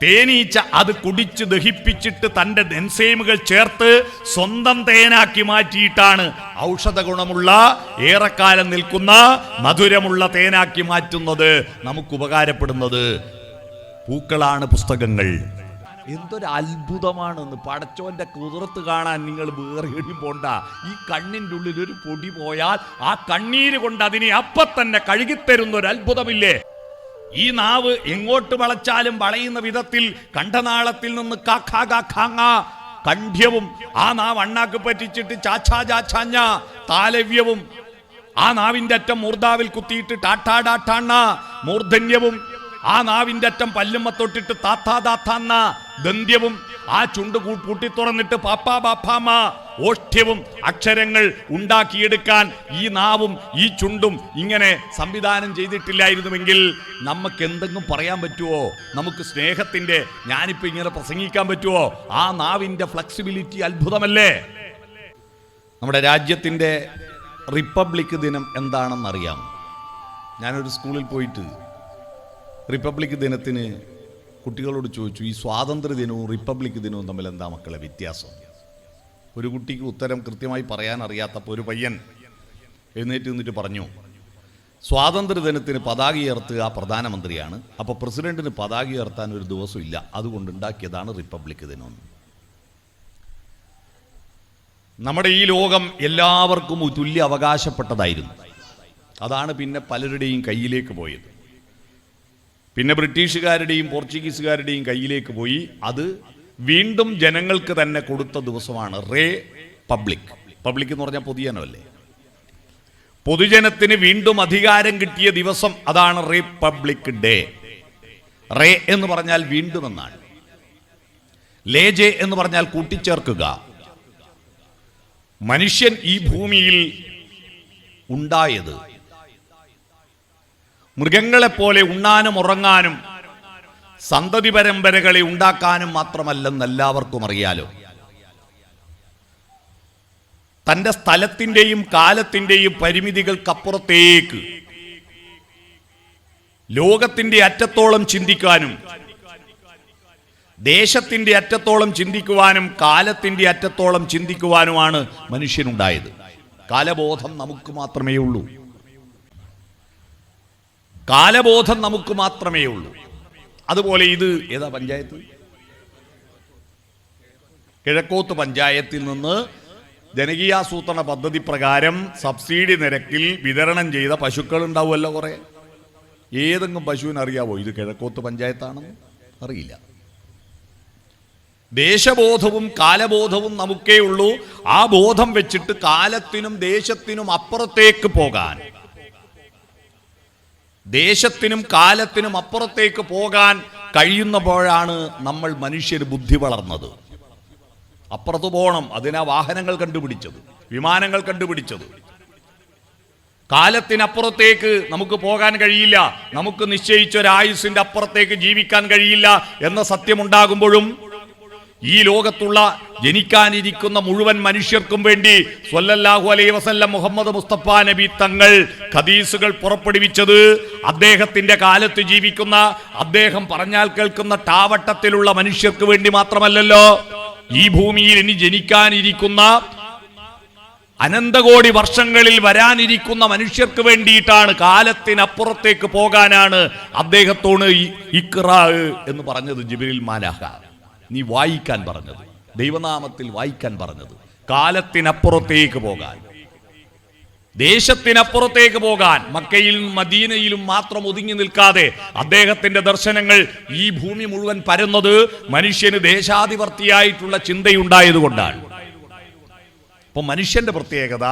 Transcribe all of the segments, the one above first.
തേനീച്ച അത് കുടിച്ച് ദഹിപ്പിച്ചിട്ട് തൻ്റെ എൻസൈമുകൾ ചേർത്ത് സ്വന്തം തേനാക്കി മാറ്റിയിട്ടാണ് ഔഷധ ഗുണമുള്ള ഏറെക്കാലം നിൽക്കുന്ന മധുരമുള്ള തേനാക്കി മാറ്റുന്നത്. നമുക്ക് ഉപകാരപ്പെടുന്നത് പൂക്കളാണ് പുസ്തകങ്ങൾ. എന്തൊരു അത്ഭുതമാണെന്ന്. പടച്ചോന്റെ കുതിർത്ത് കാണാൻ നിങ്ങൾ വേറെ എടി പോണ്ട. ഈ കണ്ണിൻ്റെ ഉള്ളിൽ ഒരു പൊടി പോയാൽ ആ കണ്ണീര് കൊണ്ട് അതിനെ അപ്പം തന്നെ കഴുകിത്തരുന്ന ഒരു അത്ഭുതമില്ലേ? ഈ നാവ് എങ്ങോട്ട് വളച്ചാലും വളയുന്ന വിധത്തിൽ കണ്ഠനാളത്തിൽ നിന്ന് കണ്ഠ്യവും ആ നാവ് അണ്ണാക്ക് പറ്റിച്ചിട്ട് ചാച്ചാഞ്ഞ താലവ്യവും ആ നാവിന്റെ അറ്റം മൂർധാവിൽ കുത്തിയിട്ട് ടാട്ടാടാട്ടാണ്ണ മൂർധന്യവും ആ നാവിന്റെ അറ്റം പല്ലുമ്മ തൊട്ടിട്ട് താത്താന്ന ദന്ത്യവും ആ ചുണ്ട് പൂട്ടി തുറന്നിട്ട് പാപ്പാ ബാപ്പാമ ഓഷ്ഠ്യവും അക്ഷരങ്ങൾ ഉണ്ടാക്കിയെടുക്കാൻ ഈ നാവും ഈ ചുണ്ടും ഇങ്ങനെ സംവിധാനം ചെയ്തിട്ടില്ലായിരുന്നുവെങ്കിൽ നമുക്ക് എന്തെങ്കിലും പറയാൻ പറ്റുമോ? നമുക്ക് സ്നേഹത്തിന്റെ ഞാനിപ്പോ ഇങ്ങനെ പ്രസംഗിക്കാൻ പറ്റുമോ? ആ നാവിന്റെ ഫ്ലെക്സിബിലിറ്റി അത്ഭുതമല്ലേ? നമ്മുടെ രാജ്യത്തിന്റെ റിപ്പബ്ലിക് ദിനം എന്താണെന്നറിയാം. ഞാനൊരു സ്കൂളിൽ പോയിട്ട് റിപ്പബ്ലിക് ദിനത്തിന് കുട്ടികളോട് ചോദിച്ചു, ഈ സ്വാതന്ത്ര്യ ദിനവും റിപ്പബ്ലിക് ദിനവും തമ്മിൽ എന്താ മക്കളെ വ്യത്യാസം? ഒരു കുട്ടിക്ക് ഉത്തരം കൃത്യമായി പറയാൻ അറിയാത്തപ്പോൾ ഒരു പയ്യൻ എഴുന്നേറ്റ് നിന്നിട്ട് പറഞ്ഞു, സ്വാതന്ത്ര്യ ദിനത്തിന് പതാക ഉയർത്തുക പ്രധാനമന്ത്രിയാണ്, അപ്പോൾ പ്രസിഡന്റിന് പതാക ഉയർത്താൻ ഒരു ദിവസം ഇല്ല, അതുകൊണ്ട് ഉണ്ടാക്കിയതാണ് റിപ്പബ്ലിക് ദിനം. നമ്മുടെ ഈ ലോകം എല്ലാവർക്കും തുല്യ അവകാശപ്പെട്ടതായിരുന്നു. അതാണ് പിന്നെ പലരുടെയും കയ്യിലേക്ക് പോയത്. പിന്നെ ബ്രിട്ടീഷുകാരുടെയും പോർച്ചുഗീസുകാരുടെയും കയ്യിലേക്ക് പോയി. അത് വീണ്ടും ജനങ്ങൾക്ക് തന്നെ കൊടുത്ത ദിവസമാണ് പബ്ലിക് എന്ന് പറഞ്ഞാൽ പൊതുജനമല്ലേ? പൊതുജനത്തിന് വീണ്ടും അധികാരം കിട്ടിയ ദിവസം അതാണ് റിപ്പബ്ലിക് ഡേ. റേ എന്ന് പറഞ്ഞാൽ വീണ്ടും എന്നാണ്. ലേജെ എന്ന് പറഞ്ഞാൽ കൂട്ടിച്ചേർക്കുക. മനുഷ്യൻ ഈ ഭൂമിയിൽ ഉണ്ടായത് മൃഗങ്ങളെപ്പോലെ ഉണ്ണാനും ഉറങ്ങാനും സന്തതി പരമ്പരകളെ ഉണ്ടാക്കാനും മാത്രമല്ലെന്ന് എല്ലാവർക്കും അറിയാലോ. തൻ്റെ സ്ഥലത്തിൻ്റെയും കാലത്തിൻ്റെയും പരിമിതികൾക്കപ്പുറത്തേക്ക് ലോകത്തിൻ്റെ അറ്റത്തോളം ചിന്തിക്കാനും ദേശത്തിൻ്റെ അറ്റത്തോളം ചിന്തിക്കുവാനും കാലത്തിൻ്റെ അറ്റത്തോളം ചിന്തിക്കുവാനുമാണ് മനുഷ്യനുണ്ടായത്. കാലബോധം നമുക്ക് മാത്രമേ ഉള്ളൂ. കാലബോധം നമുക്ക് മാത്രമേ ഉള്ളൂ. അതുപോലെ ഇത് ഏതാ പഞ്ചായത്ത്? കിഴക്കോത്ത് പഞ്ചായത്തിൽ നിന്ന് ജനകീയാസൂത്രണ പദ്ധതി പ്രകാരം സബ്സിഡി നിരക്കിൽ വിതരണം ചെയ്ത പശുക്കൾ ഉണ്ടാവുമല്ലോ കുറേ. ഏതെങ്കിലും പശുവിന് അറിയാവോ ഇത് കിഴക്കോത്ത് പഞ്ചായത്താണെന്ന്? അറിയില്ല. ദേശബോധവും കാലബോധവും നമുക്കേ ഉള്ളൂ. ആ ബോധം വെച്ചിട്ട് കാലത്തിനും ദേശത്തിനും അപ്പുറത്തേക്ക് പോകാൻ, ദേശത്തിനും കാലത്തിനും അപ്പുറത്തേക്ക് പോകാൻ കഴിയുന്നപ്പോഴാണ് നമ്മൾ മനുഷ്യർ ബുദ്ധി വളർന്നത്. അപ്പുറത്ത് പോകണം, അതിനാ വാഹനങ്ങൾ കണ്ടുപിടിച്ചത്, വിമാനങ്ങൾ കണ്ടുപിടിച്ചത്. കാലത്തിനപ്പുറത്തേക്ക് നമുക്ക് പോകാൻ കഴിയില്ല, നമുക്ക് നിശ്ചയിച്ച ഒരായുസിന്റെ അപ്പുറത്തേക്ക് ജീവിക്കാൻ കഴിയില്ല എന്ന സത്യമുണ്ടാകുമ്പോഴും ഈ ലോകത്തുള്ള ജനിക്കാനിരിക്കുന്ന മുഴുവൻ മനുഷ്യർക്കും വേണ്ടി സ്വല്ലല്ലാഹു അലൈഹി വസല്ലം മുഹമ്മദ് മുസ്തഫ നബി തങ്ങൾ ഹദീസുകൾ പുറപ്പെടുവിച്ചത് അദ്ദേഹത്തിന്റെ കാലത്ത് ജീവിക്കുന്ന, അദ്ദേഹം പറഞ്ഞാൽ കേൾക്കുന്ന ടാവട്ടത്തിലുള്ള മനുഷ്യർക്ക് വേണ്ടി മാത്രമല്ലല്ലോ. ഈ ഭൂമിയിൽ ഇനി ജനിക്കാനിരിക്കുന്ന അനന്തകോടി വർഷങ്ങളിൽ വരാനിരിക്കുന്ന മനുഷ്യർക്ക് വേണ്ടിയിട്ടാണ്. കാലത്തിനപ്പുറത്തേക്ക് പോകാനാണ് അദ്ദേഹത്തോട് ഇഖ്റാ എന്ന് പറഞ്ഞത് ജിബ്രീൽ മാലാഖ. നീ വായിക്കാൻ പറഞ്ഞത്, ദൈവനാമത്തിൽ വായിക്കാൻ പറഞ്ഞത്. കാലത്തിനപ്പുറത്തേക്ക് പോകാൻ, ദേശത്തിനപ്പുറത്തേക്ക് പോകാൻ, മക്കയിലും മദീനയിലും മാത്രം ഒതുങ്ങി നിൽക്കാതെ അദ്ദേഹത്തിന്റെ ദർശനങ്ങൾ ഈ ഭൂമി മുഴുവൻ പരന്നത് മനുഷ്യന് ദേശാധിപത്യമായിട്ടുള്ള ചിന്തയുണ്ടായതുകൊണ്ടാണ്. അപ്പൊ മനുഷ്യന്റെ പ്രത്യേകത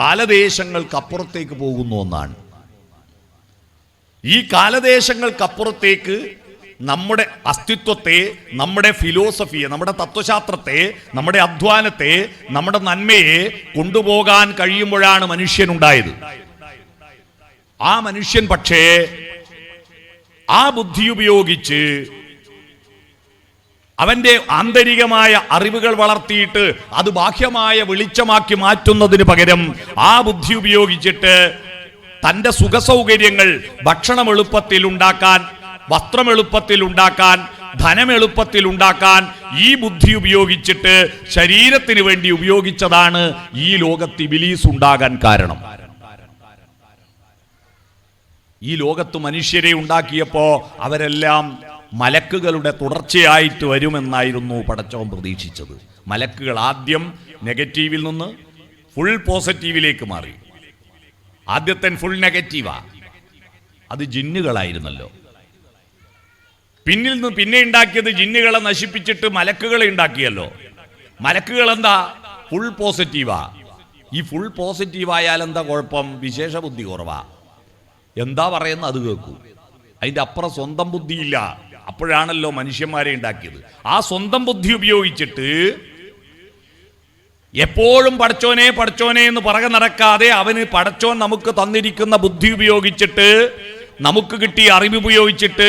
കാലദേശങ്ങൾക്കപ്പുറത്തേക്ക് പോകുന്നു എന്നാണ്. ഈ കാലദേശങ്ങൾക്കപ്പുറത്തേക്ക് നമ്മുടെ അസ്തിത്വത്തെ, നമ്മുടെ ഫിലോസഫിയെ, നമ്മുടെ തത്വശാസ്ത്രത്തെ, നമ്മുടെ അധ്വാനത്തെ, നമ്മുടെ നന്മയെ കൊണ്ടുപോകാൻ കഴിയുമ്പോഴാണ് മനുഷ്യനുണ്ടായത്. ആ മനുഷ്യൻ പക്ഷേ ആ ബുദ്ധി ഉപയോഗിച്ച് അവന്റെ ആന്തരികമായ അറിവുകൾ വളർത്തിയിട്ട് അത് ബാഹ്യമായ വെളിച്ചമാക്കി മാറ്റുന്നതിന് പകരം ആ ബുദ്ധി ഉപയോഗിച്ചിട്ട് തൻ്റെ സുഖസൗകര്യങ്ങൾ, ഭക്ഷണം എളുപ്പത്തിൽ ഉണ്ടാക്കാൻ, വസ്ത്രം എളുപ്പത്തിൽ ഉണ്ടാക്കാൻ, ധനം എളുപ്പത്തിൽ ഉണ്ടാക്കാൻ ഈ ബുദ്ധി ഉപയോഗിച്ചിട്ട് ശരീരത്തിന് വേണ്ടി ഉപയോഗിച്ചതാണ് ഈ ലോകത്ത് ഇബ്ലീസ് ഉണ്ടാകാൻ കാരണം. ഈ ലോകത്ത് മനുഷ്യരെ ഉണ്ടാക്കിയപ്പോ അവരെല്ലാം മലക്കുകളുടെ തുടർച്ചയായിട്ട് വരുമെന്നായിരുന്നു പടച്ചവൻ പ്രതീക്ഷിച്ചത്. മലക്കുകൾ ആദ്യം നെഗറ്റീവിൽ നിന്ന് ഫുൾ പോസിറ്റീവിലേക്ക് മാറി. ആദ്യത്തെ ഫുൾ നെഗറ്റീവാ, അത് ജിന്നുകളായിരുന്നല്ലോ. പിന്നിൽ നിന്ന് പിന്നെ ഉണ്ടാക്കിയത് ജിന്നുകളെ നശിപ്പിച്ചിട്ട് മലക്കുകളെ ഉണ്ടാക്കിയല്ലോ. മലക്കുകൾ എന്താ? ഫുൾ പോസിറ്റീവാ. ഈ ഫുൾ പോസിറ്റീവായാൽ എന്താ കുഴപ്പം? വിശേഷ ബുദ്ധി കുറവാ. എന്താ പറയുന്നത് അത് കേൾക്കൂ. അതിൻ്റെ അപ്പുറം സ്വന്തം ബുദ്ധിയില്ല. അപ്പോഴാണല്ലോ മനുഷ്യന്മാരെ ഉണ്ടാക്കിയത്. ആ സ്വന്തം ബുദ്ധി ഉപയോഗിച്ചിട്ട് എപ്പോഴും പടച്ചോനെ പടച്ചോനെ എന്ന് പറക നടക്കാതെ അവന് പടച്ചോൻ നമുക്ക് തന്നിരിക്കുന്ന ബുദ്ധി ഉപയോഗിച്ചിട്ട്, നമുക്ക് കിട്ടിയ അറിവ് ഉപയോഗിച്ചിട്ട്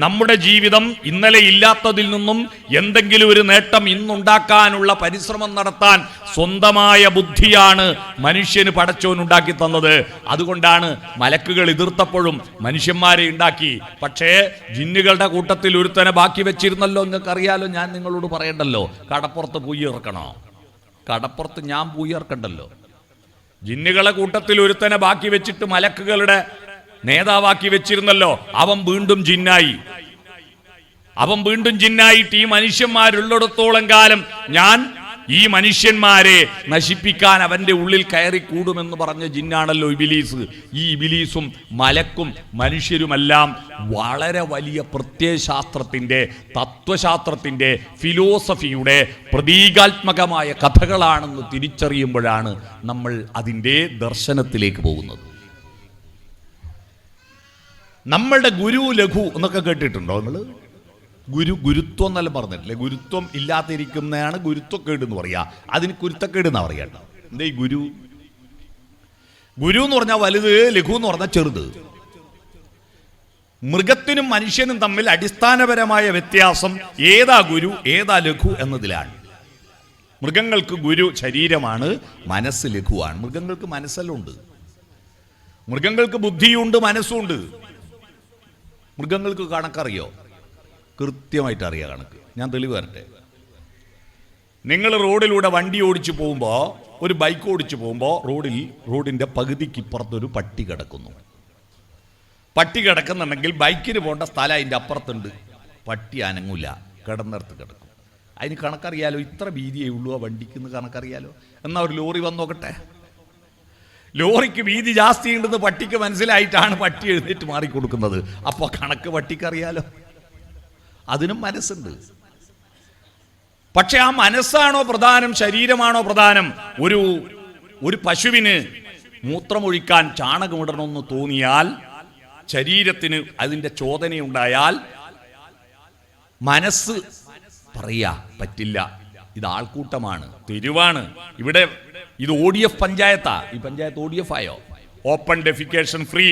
നമ്മുടെ ജീവിതം ഇന്നലെ ഇല്ലാത്തതിൽ നിന്നും എന്തെങ്കിലും ഒരു നേട്ടം ഇന്നുണ്ടാക്കാനുള്ള പരിശ്രമം നടത്താൻ സ്വന്തമായ ബുദ്ധിയാണ് മനുഷ്യന് പടച്ചോൻ ഉണ്ടാക്കി തന്നത്. അതുകൊണ്ടാണ് മലക്കുകൾ എതിർത്തപ്പോഴും മനുഷ്യന്മാരെ ഉണ്ടാക്കി. പക്ഷേ ജിന്നുകളുടെ കൂട്ടത്തിൽ ഒരുത്തനെ ബാക്കി വെച്ചിരുന്നല്ലോ. നിങ്ങൾക്കറിയാലോ, ഞാൻ നിങ്ങളോട് പറയണ്ടല്ലോ. കടപ്പുറത്ത് പോയി ഇറക്കണോ? കടപ്പുറത്ത് ഞാൻ പോയി ഇറക്കണ്ടല്ലോ. ജിന്നുകളെ കൂട്ടത്തിൽ ഒരുത്തനെ ബാക്കി വെച്ചിട്ട് മലക്കുകളുടെ നേതാവാക്കി വെച്ചിരുന്നല്ലോ. അവൻ വീണ്ടും ജിന്നായിട്ട് ഈ മനുഷ്യന്മാരുള്ളിടത്തോളം കാലം ഞാൻ ഈ മനുഷ്യന്മാരെ നശിപ്പിക്കാൻ അവന്റെ ഉള്ളിൽ കയറി കൂടുമെന്ന് പറഞ്ഞ ജിന്നാണല്ലോ ഇബ്ലീസ്. ഈ ഇബ്ലീസും മലക്കും മനുഷ്യരുമെല്ലാം വളരെ വലിയ പ്രത്യയശാസ്ത്രത്തിന്റെ, തത്വശാസ്ത്രത്തിന്റെ, ഫിലോസഫിയുടെ പ്രതീകാത്മകമായ കഥകളാണെന്ന് തിരിച്ചറിയുമ്പോഴാണ് നമ്മൾ അതിൻ്റെ ദർശനത്തിലേക്ക് പോകുന്നത്. നമ്മളുടെ ഗുരു ലഘു എന്നൊക്കെ കേട്ടിട്ടുണ്ടോ നിങ്ങൾ? ഗുരുത്വം എന്നെല്ലാം പറഞ്ഞിട്ടില്ലേ? ഗുരുത്വം ഇല്ലാതിരിക്കുന്നതാണ് ഗുരുത്വക്കേട് എന്ന് പറയാ. അതിന് കുരുത്തക്കേട് എന്നാ പറയാ. എന്താ ഈ ഗുരു? ഗുരു എന്ന് പറഞ്ഞാൽ വലുത്, ലഘു എന്ന് പറഞ്ഞാൽ ചെറുത്. മൃഗത്തിനും മനുഷ്യനും തമ്മിൽ അടിസ്ഥാനപരമായ വ്യത്യാസം ഏതാ ഗുരു ഏതാ ലഘു എന്നതിലാണ്. മൃഗങ്ങൾക്ക് ഗുരു ശരീരമാണ്, മനസ്സ് ലഘുവാണ്. മൃഗങ്ങൾക്ക് മനസ്സെല്ലാം ഉണ്ട്. മൃഗങ്ങൾക്ക് ബുദ്ധിയുണ്ട്, മനസ്സുണ്ട്. മൃഗങ്ങൾക്ക് കണക്കറിയോ? കൃത്യമായിട്ട് അറിയാം കണക്ക്. ഞാൻ തെളിവ് വരട്ടെ. നിങ്ങൾ റോഡിലൂടെ വണ്ടി ഓടിച്ചു പോകുമ്പോൾ, ഒരു ബൈക്ക് ഓടിച്ചു പോകുമ്പോൾ റോഡിൻ്റെ പകുതിക്ക് ഇപ്പുറത്തൊരു പട്ടി കിടക്കുന്നു. പട്ടി കിടക്കുന്നുണ്ടെങ്കിൽ ബൈക്കിന് പോകേണ്ട സ്ഥലം അതിൻ്റെ അപ്പുറത്തുണ്ട്. പട്ടി അനങ്ങൂല, കിടന്നിടത്ത് കിടക്കും. അതിന് കണക്കറിയാലോ, ഇത്ര വീതിയേ ഉള്ളൂ ആ വണ്ടിക്ക് എന്ന് കണക്കറിയാലോ. എന്നാൽ ഒരു ലോറി വന്ന് നോക്കട്ടെ. ലോറിക്ക് വീതി ജാസ്തി ഉണ്ടെന്ന് പട്ടിക്ക് മനസ്സിലായിട്ടാണ് പട്ടി എഴുന്നേറ്റ് മാറിക്കൊടുക്കുന്നത്. അപ്പോൾ കണക്ക് പട്ടിക്കറിയാലോ. അതിനും മനസ്സുണ്ട്. പക്ഷെ ആ മനസ്സാണോ പ്രധാനം, ശരീരമാണോ പ്രധാനം? ഒരു പശുവിന് മൂത്രമൊഴിക്കാൻ ചാണകമിടണമെന്ന് തോന്നിയാൽ, ശരീരത്തിന് അതിൻ്റെ ചോദനയുണ്ടായാൽ മനസ്സ് പറയാ പറ്റില്ല, ഇത് ആൾക്കൂട്ടമാണ്, തെരുവാണ്, ഇവിടെ ഇത് ODF പഞ്ചായത്താ. ഈ പഞ്ചായത്ത് ODF ആയോ? ഓപ്പൺ ഡെഫിക്കേഷൻ ഫ്രീ,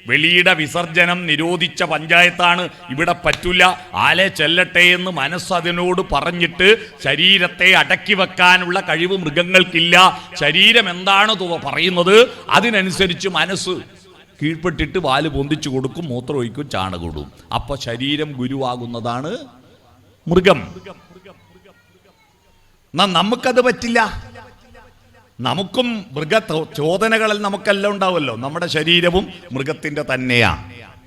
വെളിയുടെ വിസർജനം നിരോധിച്ച പഞ്ചായത്താണ്, ഇവിടെ പറ്റില്ല, ആലെ ചെല്ലട്ടെ എന്ന് മനസ്സ് അതിനോട് പറഞ്ഞിട്ട് ശരീരത്തെ അടക്കി വെക്കാനുള്ള കഴിവ് മൃഗങ്ങൾക്കില്ല. ശരീരം എന്താണ് പറയുന്നത് അതിനനുസരിച്ച് മനസ്സ് കീഴ്പ്പെട്ടിട്ട് വാല് പൊന്തിച്ചു കൊടുക്കും, മൂത്രം ഒഴിക്കും, ചാണകിടും. അപ്പൊ ശരീരം ഗുരുവാകുന്നതാണ് മൃഗം. നമുക്കത് പറ്റില്ല. നമുക്കും ചോദനകളിൽ നമുക്കെല്ലാം ഉണ്ടാവുമല്ലോ. നമ്മുടെ ശരീരവും മൃഗത്തിൻ്റെ തന്നെയാ,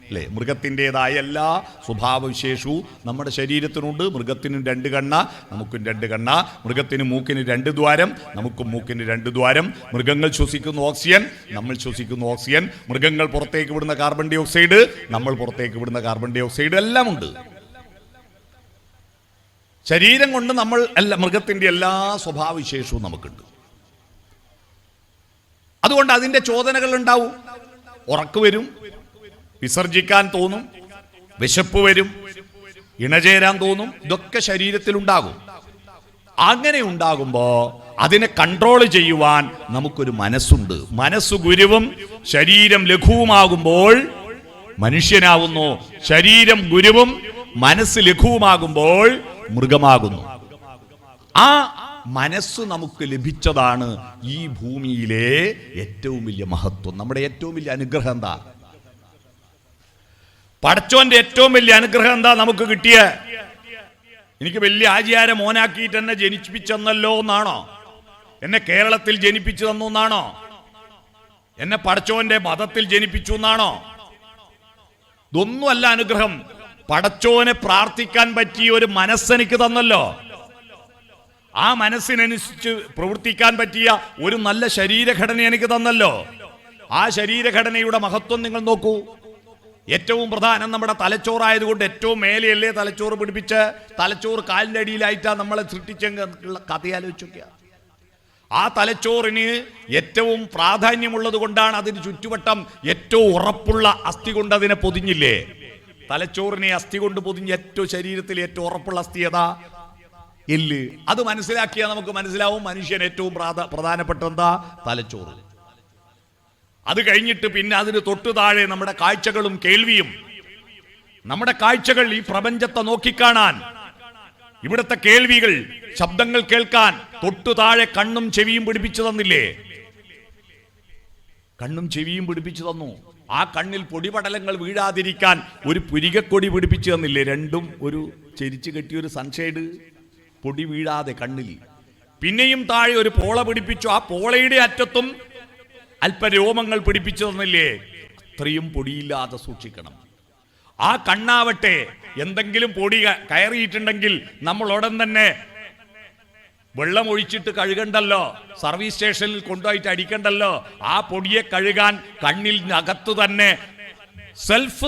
അല്ലേ? മൃഗത്തിൻ്റെതായ എല്ലാ സ്വഭാവവിശേഷവും നമ്മുടെ ശരീരത്തിനുണ്ട്. മൃഗത്തിനും 2 കണ്ണ, നമുക്കും 2 കണ്ണ. മൃഗത്തിന് മൂക്കിന് 2 ദ്വാരം, നമുക്കും മൂക്കിന് 2 ദ്വാരം. മൃഗങ്ങൾ ശ്വസിക്കുന്ന ഓക്സിജൻ, നമ്മൾ ശ്വസിക്കുന്ന ഓക്സിജൻ. മൃഗങ്ങൾ പുറത്തേക്ക് വിടുന്ന കാർബൺ ഡൈ ഓക്സൈഡ്, നമ്മൾ പുറത്തേക്ക് വിടുന്ന കാർബൺ ഡൈ ഓക്സൈഡ്, എല്ലാം ഉണ്ട്. ശരീരം കൊണ്ട് നമ്മൾ മൃഗത്തിൻ്റെ എല്ലാ സ്വഭാവവിശേഷവും നമുക്കുണ്ട്. അതുകൊണ്ട് അതിൻ്റെ ചോദനകൾ ഉണ്ടാവും. ഉറക്ക് വരും, വിസർജിക്കാൻ തോന്നും, വിശപ്പ് വരും, ഇണചേരാൻ തോന്നും. ഇതൊക്കെ ശരീരത്തിലുണ്ടാകും. അങ്ങനെ ഉണ്ടാകുമ്പോൾ അതിനെ കൺട്രോൾ ചെയ്യുവാൻ നമുക്കൊരു മനസ്സുണ്ട്. മനസ്സ് ഗുരുവും ശരീരം ലഘുവുമാകുമ്പോൾ മനുഷ്യനാവുന്നു. ശരീരം ഗുരുവും മനസ്സ് ലഘുവുമാകുമ്പോൾ മൃഗമാകുന്നു. ആ മനസ്സ് നമുക്ക് ലഭിച്ചതാണ് ഈ ഭൂമിയിലെ ഏറ്റവും വലിയ മഹത്വം. നമ്മുടെ ഏറ്റവും വലിയ അനുഗ്രഹം എന്താ? പടച്ചോന്റെ ഏറ്റവും വലിയ അനുഗ്രഹം എന്താ നമുക്ക് കിട്ടിയ? എനിക്ക് വലിയ ആചാര മോനാക്കിയിട്ട് എന്നെ ജനിപ്പിച്ചെന്നല്ലോ എന്നാണോ? എന്നെ കേരളത്തിൽ ജനിപ്പിച്ചു തന്നു എന്നാണോ? എന്നെ പടച്ചോന്റെ മതത്തിൽ ജനിപ്പിച്ചു എന്നാണോ? ഇതൊന്നുമല്ല അനുഗ്രഹം. പടച്ചോനെ പ്രാർത്ഥിക്കാൻ പറ്റിയ ഒരു മനസ്സെനിക്ക് തന്നല്ലോ. ആ മനസ്സിനനുസരിച്ച് പ്രവർത്തിക്കാൻ പറ്റിയ ഒരു നല്ല ശരീരഘടന എനിക്ക് തന്നല്ലോ. ആ ശരീരഘടനയുടെ മഹത്വം നിങ്ങൾ നോക്കൂ. ഏറ്റവും പ്രധാനം നമ്മുടെ തലച്ചോറായതുകൊണ്ട് ഏറ്റവും മേലെയല്ലേ തലച്ചോറ് പിടിപ്പിച്ച്, തലച്ചോറ് കാലിൻ്റെ അടിയിലായിട്ടാണ് നമ്മളെ സൃഷ്ടിച്ചെങ്കിൽ കഥയാലോചിക്കുക. ആ തലച്ചോറിന് ഏറ്റവും പ്രാധാന്യമുള്ളത് കൊണ്ടാണ് അതിന് ചുറ്റുവട്ടം ഏറ്റവും ഉറപ്പുള്ള അസ്ഥി കൊണ്ട് അതിനെ പൊതിഞ്ഞില്ലേ? തലച്ചോറിനെ അസ്ഥി കൊണ്ട് പൊതിഞ്ഞ് ഏറ്റവും ശരീരത്തിൽ ഏറ്റവും ഉറപ്പുള്ള അസ്ഥി ഏതാ? എല്ല്. അത് മനസ്സിലാക്കിയാൽ നമുക്ക് മനസ്സിലാവും മനുഷ്യൻ ഏറ്റവും പ്രധാനപ്പെട്ട എന്താ? തലച്ചോറ്. അത് കഴിഞ്ഞിട്ട് പിന്നെ അതിന് തൊട്ടു താഴെ നമ്മുടെ കാഴ്ചകളും കേൾവിയും. നമ്മുടെ കാഴ്ചകൾ ഈ പ്രപഞ്ചത്തെ നോക്കിക്കാണാൻ, ഇവിടുത്തെ കേൾവികൾ ശബ്ദങ്ങൾ കേൾക്കാൻ തൊട്ടു താഴെ കണ്ണും ചെവിയും പിടിപ്പിച്ചു തന്നില്ലേ? കണ്ണും ചെവിയും പിടിപ്പിച്ചു തന്നു. ആ കണ്ണിൽ പൊടിപടലങ്ങൾ വീഴാതിരിക്കാൻ ഒരു പുരികക്കൊടി പിടിപ്പിച്ചു തന്നില്ലേ? രണ്ടും ഒരു ചെരിച്ചു കെട്ടിയൊരു സൺഷെയ്ഡ്, പൊടി വീഴാതെ കണ്ണിൽ. പിന്നെയും താഴെ ഒരു പോള പിടിപ്പിച്ചു. ആ പോളയുടെ അറ്റത്തും അല്പരോമങ്ങൾ പിടിപ്പിച്ചു തന്നില്ലേ? അത്രയും പൊടിയില്ലാതെ സൂക്ഷിക്കണം. ആ കണ്ണാവട്ടെ എന്തെങ്കിലും പൊടി കയറിയിട്ടുണ്ടെങ്കിൽ നമ്മൾ ഉടൻ തന്നെ വെള്ളം ഒഴിച്ചിട്ട് കഴുകണ്ടല്ലോ, സർവീസ് സ്റ്റേഷനിൽ കൊണ്ടുപോയിട്ട് അടിക്കണ്ടല്ലോ. ആ പൊടിയെ കഴുകാൻ കണ്ണിനകത്ത് തന്നെ സെൽഫ്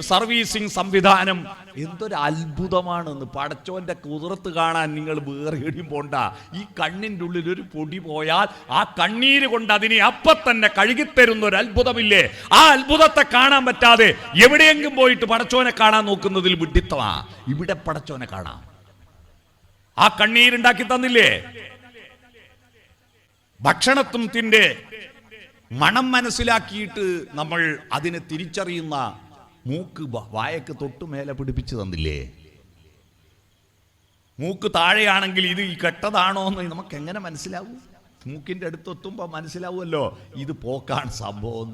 സർവീസിംഗ് സംവിധാനം. എന്തൊരു അത്ഭുതമാണെന്ന്! പടച്ചോന്റെ കുതിർത്ത് കാണാൻ നിങ്ങൾ വേറെ എവിടെയും പോണ്ട. ഈ കണ്ണിൻ്റെ ഉള്ളിൽ ഒരു പൊടി പോയാൽ ആ കണ്ണീര് കൊണ്ട് അതിനെ അപ്പം തന്നെ കഴുകിത്തരുന്ന ഒരു അത്ഭുതമില്ലേ? ആ അത്ഭുതത്തെ കാണാൻ പറ്റാതെ എവിടെയെങ്കിലും പോയിട്ട് പടച്ചോനെ കാണാൻ നോക്കുന്നതിൽ വിഡ്ഢിത്തമാ. ഇവിടെ പടച്ചോനെ കാണാം. ആ കണ്ണീരുണ്ടാക്കി തന്നില്ലേ? ഭക്ഷണത്തിന്റെ മണം മനസ്സിലാക്കിയിട്ട് നമ്മൾ അതിനെ തിരിച്ചറിയുന്ന മൂക്ക് വായക്ക് തൊട്ടു മേലെ പിടിപ്പിച്ചു തന്നില്ലേ? മൂക്ക് താഴെയാണെങ്കിൽ ഇത് ഈ കെട്ടതാണോ എന്ന് നമുക്ക് എങ്ങനെ മനസ്സിലാവും? മൂക്കിന്റെ അടുത്തെത്തുമ്പോൾ മനസ്സിലാവുമല്ലോ ഇത് പോക്കാണ് സംഭവം.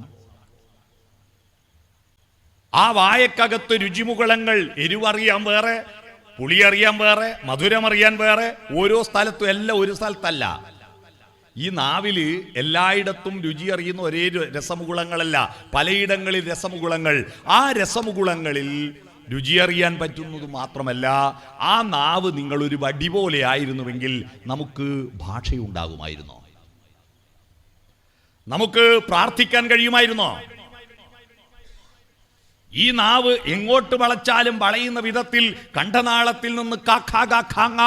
ആ വായക്കകത്ത് രുചിമുകളങ്ങൾ, എരിവറിയാൻ വേറെ, പുളിയറിയാൻ വേറെ, മധുരമറിയാൻ വേറെ. ഓരോ സ്ഥലത്തും എല്ലാം ഒരു സ്ഥലത്തല്ല. ഈ നാവില് എല്ലായിടത്തും രുചി അറിയുന്ന ഒരേ രസമുകുളങ്ങളല്ല, പലയിടങ്ങളിൽ രസമുകുളങ്ങൾ. ആ രസമുകുളങ്ങളിൽ രുചി അറിയാൻ പറ്റുന്നത് മാത്രമല്ല, ആ നാവ് നിങ്ങളൊരു വടി പോലെ ആയിരുന്നുവെങ്കിൽ നമുക്ക് ഭാഷയുണ്ടാകുമായിരുന്നോ? നമുക്ക് പ്രാർത്ഥിക്കാൻ കഴിയുമായിരുന്നോ? ഈ നാവ് എങ്ങോട്ട് വളച്ചാലും വളയുന്ന വിധത്തിൽ കണ്ഠനാളത്തിൽ നിന്ന് കാഖാങ്ങ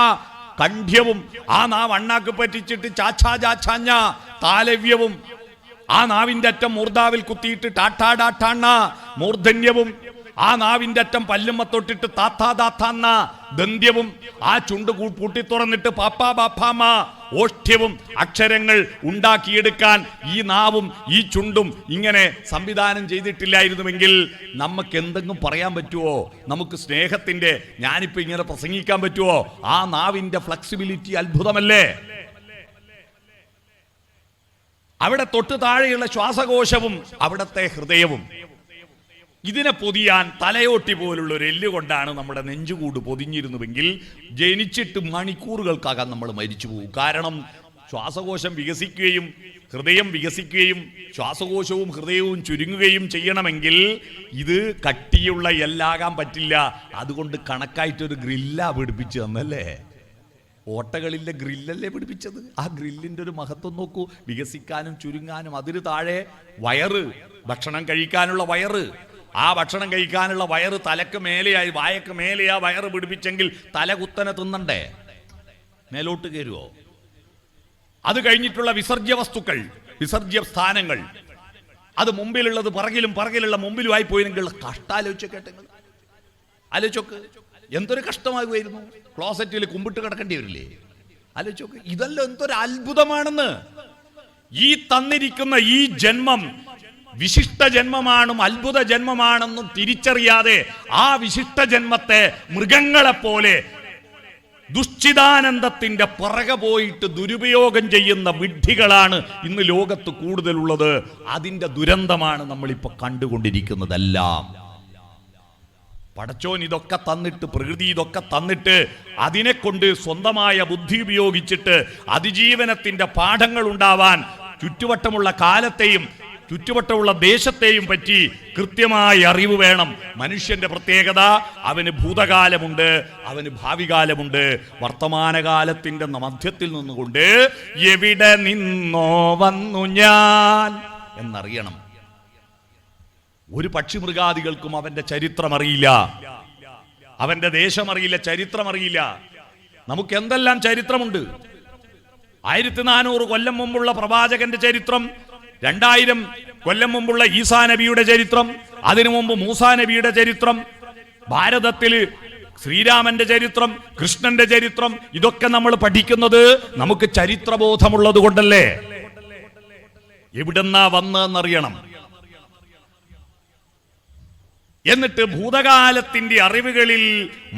കണ്ഠ്യവും, ആ നാവ് അണ്ണാക്ക് പറ്റിച്ചിട്ട് ചാച്ചാഞ്ഞ താലവ്യവും, ആ നാവിന്റെ അറ്റം മൂർധാവിൽ കുത്തിയിട്ട് ടാട്ടാടാട്ടാണ്ണ മൂർധന്യവും, ആ നാവിന്റെ അറ്റം പല്ലുമ്മ തൊട്ടിട്ട് താത്താന്ന ദന്ത്യവും, ആ ചുണ്ട് പൂട്ടി തുറന്നിട്ട് പാപ്പാ ബാപ്പാമ ഓഷ്ഠ്യവും അക്ഷരങ്ങൾ ഉണ്ടാക്കിയെടുക്കാൻ ഈ നാവും ഈ ചുണ്ടും ഇങ്ങനെ സംവിധാനം ചെയ്തിട്ടില്ലായിരുന്നുവെങ്കിൽ നമുക്ക് എന്തെങ്കിലും പറയാൻ പറ്റുമോ? നമുക്ക് സ്നേഹത്തിന്റെ ഞാനിപ്പോ ഇങ്ങനെ പ്രസംഗിക്കാൻ പറ്റുമോ? ആ നാവിന്റെ ഫ്ലെക്സിബിലിറ്റി അത്ഭുതമല്ലേ? അവിടെ തൊട്ടു താഴെയുള്ള ശ്വാസകോശവും അവിടത്തെ ഹൃദയവും. ഇതിനെ പൊതിയാൻ തലയോട്ടി പോലുള്ള ഒരു എല്ല് കൊണ്ടാണ് നമ്മുടെ നെഞ്ചുകൂട് പൊതിഞ്ഞിരുന്നുവെങ്കിൽ ജനിച്ചിട്ട് മണിക്കൂറുകൾക്കകം നമ്മൾ മരിച്ചു പോകും. കാരണം ശ്വാസകോശം വികസിക്കുകയും ഹൃദയം വികസിക്കുകയും ശ്വാസകോശവും ഹൃദയവും ചുരുങ്ങുകയും ചെയ്യണമെങ്കിൽ ഇത് കട്ടിയുള്ള എല്ലാകാൻ പറ്റില്ല. അതുകൊണ്ട് കണക്കായിട്ടൊരു ഗ്രില്ലാ പിടിപ്പിച്ചു തന്നല്ലേ? ഓട്ടകളിലെ ഗ്രില്ലല്ലേ പിടിപ്പിച്ചത്? ആ ഗ്രില്ലിന്റെ ഒരു മഹത്വം നോക്കൂ. വികസിക്കാനും ചുരുങ്ങാനും. അതിന് താഴെ വയറ്, ഭക്ഷണം കഴിക്കാനുള്ള വയറ്. ആ ഭക്ഷണം കഴിക്കാനുള്ള വയറ് തലക്ക് മേലെയായി, വായക്ക് മേലെയാ വയറ് പിടിപ്പിച്ചെങ്കിൽ തല കുത്തനെ തിന്നണ്ടേ? മേലോട്ട് കയറുവോ? അത് കഴിഞ്ഞിട്ടുള്ള വിസർജ്യ വസ്തുക്കൾ, വിസർജ്യ സ്ഥാനങ്ങൾ, അത് മുമ്പിലുള്ളത് പിറകിലും പിറകിലുള്ള മുമ്പിലുമായി പോയെങ്കിൽ കഷ്ടാലോചിച്ചൊക്കെ ആലോചിച്ചോക്ക്. എന്തൊരു കഷ്ടമാകുമായിരുന്നു. ക്ലോസറ്റിൽ കുമ്പിട്ട് കിടക്കേണ്ടി വരില്ലേ? ആലോചിച്ചോക്ക്. ഇതെല്ലാം എന്തൊരു അത്ഭുതമാണെന്ന്. ഈ തന്നിരിക്കുന്ന ഈ ജന്മം വിശിഷ്ട ജന്മമാണെന്നും അത്ഭുത ജന്മമാണെന്നും തിരിച്ചറിയാതെ ആ വിശിഷ്ട ജന്മത്തെ മൃഗങ്ങളെപ്പോലെ ദുശ്ചിതാനന്ദത്തിന്റെ പിറകെ പോയിട്ട് ദുരുപയോഗം ചെയ്യുന്ന വിഡ്ഢികളാണ് ഇന്ന് ലോകത്ത് കൂടുതലുള്ളത്. അതിന്റെ ദുരന്തമാണ് നമ്മളിപ്പോൾ കണ്ടുകൊണ്ടിരിക്കുന്നതെല്ലാം. പടച്ചോൻ ഇതൊക്കെ തന്നിട്ട്, പ്രകൃതി ഇതൊക്കെ തന്നിട്ട്, അതിനെ കൊണ്ട് സ്വന്തമായ ബുദ്ധി ഉപയോഗിച്ചിട്ട് അതിജീവനത്തിന്റെ പാഠങ്ങൾ ഉണ്ടാവാൻ ചുറ്റുവട്ടമുള്ള കാലത്തെയും ചുറ്റുവട്ടമുള്ള ദേശത്തെയും പറ്റി കൃത്യമായ അറിവ് വേണം. മനുഷ്യന്റെ പ്രത്യേകത, അവന് ഭൂതകാലമുണ്ട്, അവന് ഭാവികാലമുണ്ട്. വർത്തമാനകാലത്തിന്റെ മധ്യത്തിൽ നിന്നുകൊണ്ട് എവിടെ നിന്നോ വന്നു ഞാൻ എന്നറിയണം. ഒരു പക്ഷിമൃഗാദികൾക്കും അവന്റെ ചരിത്രം അറിയില്ല, അവന്റെ ദേശമറിയില്ല, ചരിത്രമറിയില്ല. നമുക്ക് എന്തെല്ലാം ചരിത്രമുണ്ട്. 1400 കൊല്ലം മുമ്പുള്ള പ്രവാചകന്റെ ചരിത്രം, 2000 കൊല്ലം മുമ്പുള്ള ഈസാ നബിയുടെ ചരിത്രം, അതിനു മുമ്പ് മൂസാ നബിയുടെ ചരിത്രം, ഭാരതത്തില് ശ്രീരാമന്റെ ചരിത്രം, കൃഷ്ണന്റെ ചരിത്രം, ഇതൊക്കെ നമ്മൾ പഠിക്കുന്നത് നമുക്ക് ചരിത്രബോധമുള്ളത് കൊണ്ടല്ലേ. എവിടെന്നാ വന്നറിയണം. എന്നിട്ട് ഭൂതകാലത്തിന്റെ അറിവുകളിൽ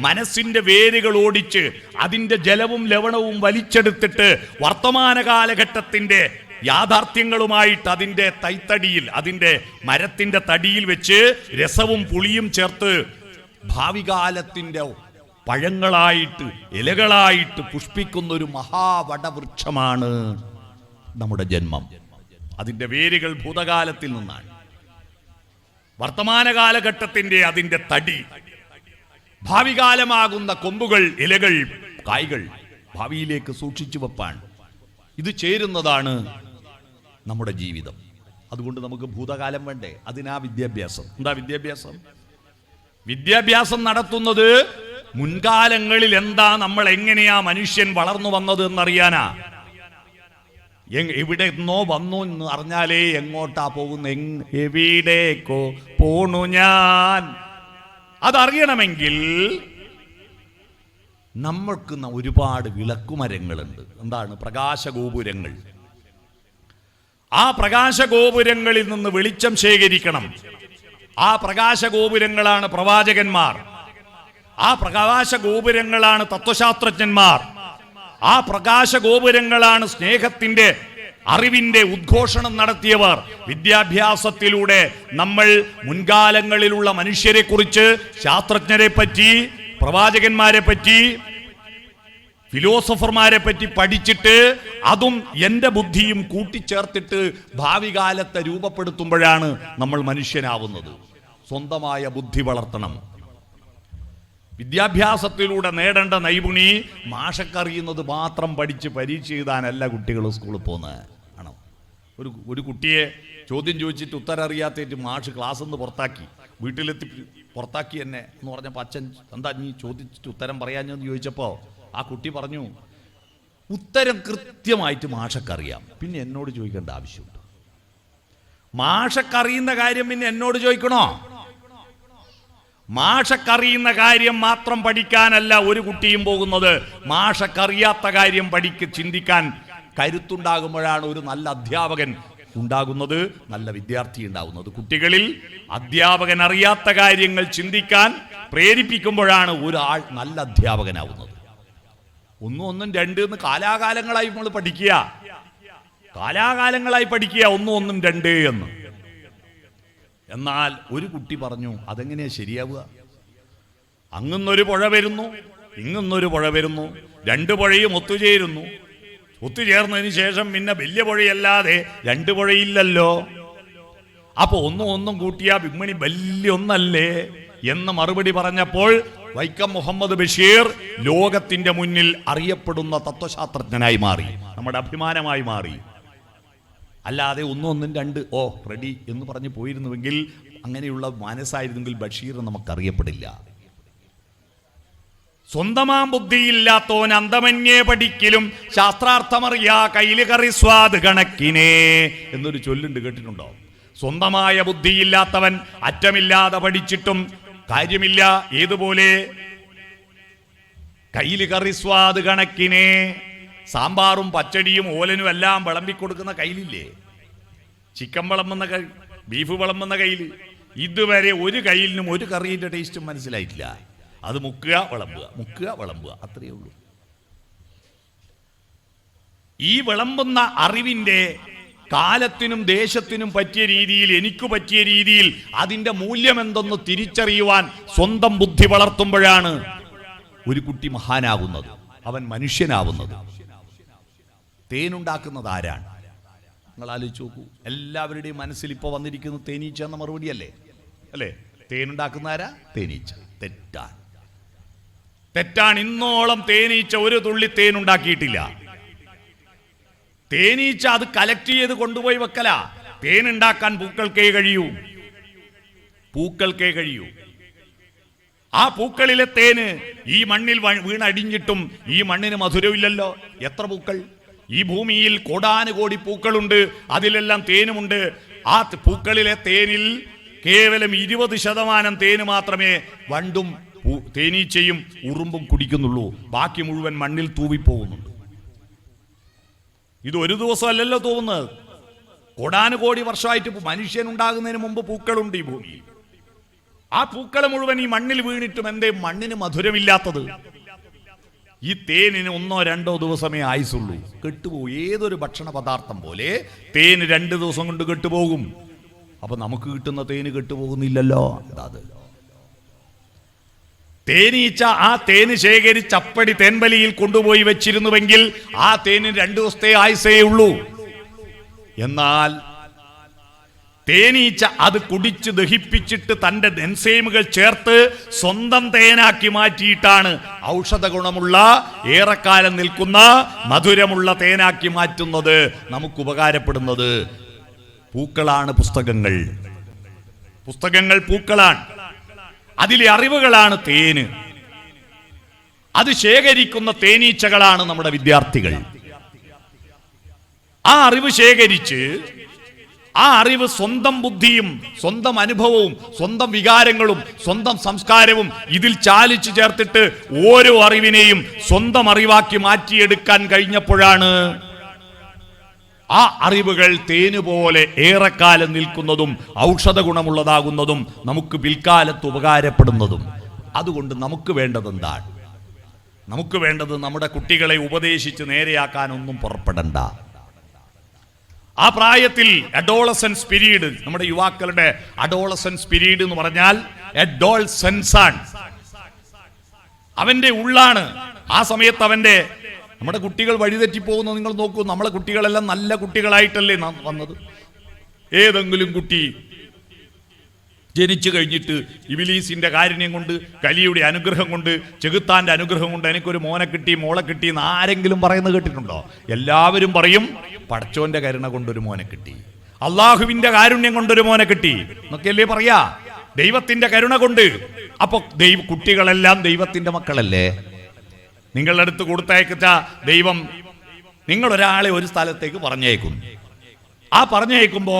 മനസ്സിന്റെ വേരുകൾ ഓടിച്ച് അതിന്റെ ജലവും ലവണവും വലിച്ചെടുത്തിട്ട് വർത്തമാന കാലഘട്ടത്തിന്റെ യാഥാർത്ഥ്യങ്ങളുമായിട്ട് അതിന്റെ തൈത്തടിയിൽ, അതിന്റെ മരത്തിന്റെ തടിയിൽ വെച്ച് രസവും പുളിയും ചേർത്ത് ഭാവികാലത്തിന്റെ പഴങ്ങളായിട്ട് ഇലകളായിട്ട് പുഷ്പിക്കുന്ന ഒരു മഹാവടവൃക്ഷമാണ് നമ്മുടെ ജന്മം. അതിന്റെ വേരുകൾ ഭൂതകാലത്തിൽ നിന്നാണ്. വർത്തമാന കാലഘട്ടത്തിന്റെ അതിന്റെ തടി, ഭാവികാലമാകുന്ന കൊമ്പുകൾ, ഇലകൾ, കായ്കൾ ഭാവിയിലേക്ക് സൂക്ഷിച്ചു വെപ്പാൻ ഇത് ചേരുന്നതാണ് നമ്മുടെ ജീവിതം. അതുകൊണ്ട് നമുക്ക് ഭൂതകാലം വേണ്ടേ? അതിനാ വിദ്യാഭ്യാസം. എന്താ വിദ്യാഭ്യാസം? വിദ്യാഭ്യാസം നടത്തുന്നത് മുൻകാലങ്ങളിൽ എന്താ, നമ്മൾ എങ്ങനെയാ മനുഷ്യൻ വളർന്നു വന്നത് എന്നറിയാനാ. എവിടെ നിന്നോ വന്നു എന്ന് അറിഞ്ഞാലേ എങ്ങോട്ടാ പോകുന്ന, എവിടേക്കോ പോണു ഞാൻ, അതറിയണമെങ്കിൽ നമ്മൾക്ക് ഒരുപാട് വിളക്കുമരങ്ങളുണ്ട്. എന്താണ്? പ്രകാശഗോപുരങ്ങൾ. ആ പ്രകാശഗോപുരങ്ങളിൽ നിന്ന് വെളിച്ചം ശേഖരിക്കണം. ആ പ്രകാശഗോപുരങ്ങളാണ് പ്രവാചകന്മാർ, ആ പ്രകാശഗോപുരങ്ങളാണ് തത്വശാസ്ത്രജ്ഞന്മാർ, ആ പ്രകാശഗോപുരങ്ങളാണ് സ്നേഹത്തിന്റെ, അറിവിന്റെ ഉദ്ഘോഷണം നടത്തിയവർ. വിദ്യാഭ്യാസത്തിലൂടെ നമ്മൾ മുൻകാലങ്ങളിലുള്ള മനുഷ്യരെ കുറിച്ച്, ശാസ്ത്രജ്ഞരെ പറ്റി, പ്രവാചകന്മാരെ പറ്റി, ഫിലോസഫർമാരെ പറ്റി പഠിച്ചിട്ട് അതും എൻ്റെ ബുദ്ധിയും കൂട്ടിച്ചേർത്തിട്ട് ഭാവി കാലത്തെ രൂപപ്പെടുത്തുമ്പോഴാണ് നമ്മൾ മനുഷ്യനാവുന്നത്. സ്വന്തമായ ബുദ്ധി വളർത്തണം. വിദ്യാഭ്യാസത്തിലൂടെ നേടേണ്ട നൈപുണി മാഷക്കറിയുന്നത് മാത്രം പഠിച്ച് പരീക്ഷ എഴുതാനല്ല കുട്ടികൾ സ്കൂളിൽ പോകുന്നത് ആണോ? ഒരു കുട്ടിയെ ചോദ്യം ചോദിച്ചിട്ട് ഉത്തരം അറിയാത്തേറ്റ് മാഷ് ക്ലാസ്സിൽ നിന്ന് പുറത്താക്കി, വീട്ടിലെത്തി പുറത്താക്കി എന്നെ എന്ന് പറഞ്ഞപ്പോൾ അച്ഛൻ എന്താ നീ ചോദിച്ചിട്ട് ഉത്തരം പറയാഞ്ഞെന്ന് ചോദിച്ചപ്പോൾ ആ കുട്ടി പറഞ്ഞു, ഉത്തരം കൃത്യമായിട്ട് മാഷക്കറിയാം, പിന്നെ എന്നോട് ചോദിക്കേണ്ട ആവശ്യമുണ്ട്. മാഷക്കറിയുന്ന കാര്യം പിന്നെ എന്നോട് ചോദിക്കണോ? മാഷക്കറിയുന്ന കാര്യം മാത്രം പഠിക്കാനല്ല ഒരു കുട്ടിയും പോകുന്നത്. മാഷക്കറിയാത്ത കാര്യം ചിന്തിക്കാൻ കരുത്തുണ്ടാകുമ്പോഴാണ് ഒരു നല്ല അധ്യാപകൻ ഉണ്ടാകുന്നത്, നല്ല വിദ്യാർത്ഥി ഉണ്ടാകുന്നത്. കുട്ടികളിൽ അധ്യാപകൻ അറിയാത്ത കാര്യങ്ങൾ ചിന്തിക്കാൻ പ്രേരിപ്പിക്കുമ്പോഴാണ് ഒരാൾ നല്ല അധ്യാപകനാവുന്നത്. ഒന്നും രണ്ട് എന്ന് കാലാകാലങ്ങളായി നമ്മൾ പഠിക്കുക, കാലാകാലങ്ങളായി പഠിക്കുക ഒന്നും രണ്ട് എന്ന്. എന്നാൽ ഒരു കുട്ടി പറഞ്ഞു, അതെങ്ങനെയാ ശരിയാവുക? അങ്ങുന്നൊരു പുഴ വരുന്നു, ഇങ്ങുന്നൊരു പുഴ വരുന്നു, രണ്ട് പുഴയും ഒത്തുചേരുന്നു. ഒത്തുചേർന്നതിന് ശേഷം പിന്നെ വലിയ പുഴയല്ലാതെ രണ്ട് പുഴയില്ലല്ലോ. അപ്പൊ ഒന്നും കൂട്ടിയാ ബിമ്മണി വലിയ ഒന്നല്ലേ എന്ന് മറുപടി പറഞ്ഞപ്പോൾ വൈക്കം മുഹമ്മദ് ബഷീർ ലോകത്തിന്റെ മുന്നിൽ അറിയപ്പെടുന്ന തത്വശാസ്ത്രജ്ഞനായി മാറി, നമ്മുടെ അഭിമാനമായി മാറി. അല്ലാതെ ഒന്നും രണ്ട് റെഡി എന്ന് പറഞ്ഞ് പോയിരുന്നുവെങ്കിൽ, അങ്ങനെയുള്ള മനസ്സായിരുന്നെങ്കിൽ ബഷീർ നമുക്കറിയപ്പെടില്ല. സ്വന്തമാം ബുദ്ധിയില്ലാത്തോൻ അന്തമന്യേ പഠിക്കലും ശാസ്ത്രാർത്ഥമറിയാ കയ്യില് കറി സ്വാദ് കണക്കിനെ എന്നൊരു ചൊല്ലുണ്ട്, കേട്ടിട്ടുണ്ടോ? സ്വന്തമായ ബുദ്ധിയില്ലാത്തവൻ അറ്റമില്ലാതെ പഠിച്ചിട്ടും കാര്യമില്ല. ഏതുപോലെ? കയ്യില് കറി സ്വാദ് കണക്കിനെ. സാമ്പാറും പച്ചടിയും ഓലനും എല്ലാം വിളമ്പിക്കൊടുക്കുന്ന കയ്യിലില്ലേ? ചിക്കൻ വിളമ്പുന്ന കൈ, ബീഫ് വിളമ്പുന്ന കയ്യിൽ ഇതുവരെ ഒരു കയ്യിലിനും ഒരു കറിയുടെ ടേസ്റ്റും മനസ്സിലായിട്ടില്ല. അത് മുക്കുക വിളമ്പുക, മുക്കുക വിളമ്പുക, അത്രയേ ഉള്ളൂ. ഈ വിളമ്പുന്ന അറിവിന്റെ കാലത്തിനും ദേശത്തിനും പറ്റിയ രീതിയിൽ, എനിക്ക് പറ്റിയ രീതിയിൽ അതിന്റെ മൂല്യം എന്തെന്ന് തിരിച്ചറിയുവാൻ സ്വന്തം ബുദ്ധി വളർത്തുമ്പോഴാണ് ഒരു കുട്ടി മഹാനാകുന്നത്, അവൻ മനുഷ്യനാവുന്നത്. തേനുണ്ടാക്കുന്നത് ആരാണ്? നിങ്ങൾ ആലോചിച്ച് നോക്കൂ. എല്ലാവരുടെയും മനസ്സിൽ ഇപ്പോൾ വന്നിരിക്കുന്നത് തേനീച്ച എന്ന മറുപടിയല്ലേ? അല്ലേ? തേനുണ്ടാക്കുന്ന ആരാ? തേനീച്ച. തെറ്റാണ്, തെറ്റാണ്. ഇന്നോളം തേനീച്ച ഒരു തുള്ളി തേനുണ്ടാക്കിയിട്ടില്ല. തേനീച്ച അത് കലക്ട് ചെയ്ത് കൊണ്ടുപോയി വെക്കല. തേനുണ്ടാക്കാൻ പൂക്കൾക്കേ കഴിയൂ, പൂക്കൾക്കേ കഴിയൂ. ആ പൂക്കളിലെ തേന് ഈ മണ്ണിൽ വീണടിഞ്ഞിട്ടും ഈ മണ്ണിന് മധുരമില്ലല്ലോ. എത്ര പൂക്കൾ ഈ ഭൂമിയിൽ! കോടാനുകോടി പൂക്കളുണ്ട്, അതിലെല്ലാം തേനുമുണ്ട്. ആ പൂക്കളിലെ തേനിൽ കേവലം 20% തേന് മാത്രമേ വണ്ടും തേനീച്ചയും ഉറുമ്പും കുടിക്കുന്നുള്ളൂ. ബാക്കി മുഴുവൻ മണ്ണിൽ തൂവിപ്പോകുന്നുണ്ട്. ഇത് ഒരു ദിവസമല്ലല്ലോ തോന്നുന്നത്, കോടാനുകോടി വർഷമായിട്ട് മനുഷ്യനുണ്ടാകുന്നതിന് മുമ്പ് പൂക്കളുണ്ട് ഈ ഭൂമിയിൽ. ആ പൂക്കൾ മുഴുവൻ ഈ മണ്ണിൽ വീണിട്ടും എന്തേ മണ്ണിന് മധുരമില്ലാത്തത്? ഈ തേനിന് 1-2 ദിവസമേ ആയുസുള്ളൂ, കെട്ടുപോകും. ഏതൊരു ഭക്ഷണ പദാർത്ഥം പോലെ തേന് 2 ദിവസം കൊണ്ട് കെട്ടുപോകും. അപ്പൊ നമുക്ക് കിട്ടുന്ന തേന് കെട്ടുപോകുന്നില്ലല്ലോ. അത് തേനീച്ച ആ തേന് ശേഖരിച്ച് അപ്പടി തേൻവലിയിൽ കൊണ്ടുപോയി വെച്ചിരുന്നുവെങ്കിൽ ആ തേനിന് 2 ദിവസത്തെ ആയുസേ ഉള്ളൂ. എന്നാൽ തേനീച്ച അത് കുടിച്ച് ദഹിപ്പിച്ചിട്ട് തന്റെ എൻസൈമുകൾ ചേർത്ത് സ്വന്തം തേനാക്കി മാറ്റിയിട്ടാണ് ഔഷധ ഗുണമുള്ള, ഏറെക്കാലം നിൽക്കുന്ന, മധുരമുള്ള തേനാക്കി മാറ്റുന്നത്. നമുക്ക് ഉപകാരപ്പെടുന്നത് പൂക്കളാണ്. പുസ്തകങ്ങൾ, പുസ്തകങ്ങൾ പൂക്കളാണ്. അതിലെ അറിവുകളാണ് തേന്. അത് ശേഖരിക്കുന്ന തേനീച്ചകളാണ് നമ്മുടെ വിദ്യാർത്ഥികൾ. ആ അറിവ് ശേഖരിച്ച് ആ അറിവ് സ്വന്തം ബുദ്ധിയും സ്വന്തം അനുഭവവും സ്വന്തം വികാരങ്ങളും സ്വന്തം സംസ്കാരവും ഇതിൽ ചാലിച്ചു ചേർത്തിട്ട് ഓരോ അറിവിനെയും സ്വന്തം അറിവാക്കി മാറ്റിയെടുക്കാൻ കഴിഞ്ഞപ്പോഴാണ് ആ അറിവുകൾ തേനുപോലെ ഏറെക്കാലം നിൽക്കുന്നതും ഔഷധ ഗുണമുള്ളതാകുന്നതും നമുക്ക് പിൽക്കാലത്ത് ഉപകാരപ്പെടുന്നതും. അതുകൊണ്ട് നമുക്ക് വേണ്ടത് എന്താണ്? നമുക്ക് വേണ്ടത് നമ്മുടെ കുട്ടികളെ ഉപദേശിച്ച് നേരെയാക്കാനൊന്നും പുറപ്പെടണ്ട. ആ പ്രായത്തിൽ അഡോളസൻസ് പീരീഡ്, നമ്മുടെ യുവാക്കളുടെ അഡോളസൻസ് പീരീഡ് എന്ന് പറഞ്ഞാൽ അഡോൾസൻസ് ആണ്, അവന്റെ ഉള്ളാണ്. ആ സമയത്ത് നമ്മുടെ കുട്ടികൾ വഴിതെറ്റിപ്പോകുന്നത് നിങ്ങൾ നോക്കൂ. നമ്മളെ കുട്ടികളെല്ലാം നല്ല കുട്ടികളായിട്ടല്ലേ വന്നത്? ഏതെങ്കിലും കുട്ടി ജനിച്ചു കഴിഞ്ഞിട്ട് ഇബിലീസിന്റെ കാരുണ്യം കൊണ്ട്, കലിയുടെ അനുഗ്രഹം കൊണ്ട്, ചെകുത്താന്റെ അനുഗ്രഹം കൊണ്ട് എനിക്കൊരു മോനെ കിട്ടി, മോളെ കിട്ടി എന്ന് ആരെങ്കിലും പറയുന്നത് കേട്ടിട്ടുണ്ടോ? എല്ലാവരും പറയും പടച്ചോന്റെ കരുണ കൊണ്ടൊരു മോനെ കിട്ടി, അള്ളാഹുവിന്റെ കാരുണ്യം കൊണ്ടൊരു മോനെ കിട്ടി എന്നൊക്കെയല്ലേ പറയാ, ദൈവത്തിന്റെ കരുണ കൊണ്ട്. അപ്പൊ കുട്ടികളെല്ലാം ദൈവത്തിന്റെ മക്കളല്ലേ? നിങ്ങളുടെ അടുത്ത് കൊടുത്തയച്ച ദൈവം നിങ്ങളൊരാളെ ഒരു സ്ഥലത്തേക്ക് പറഞ്ഞയക്കുന്നു. ആ പറഞ്ഞയക്കുമ്പോ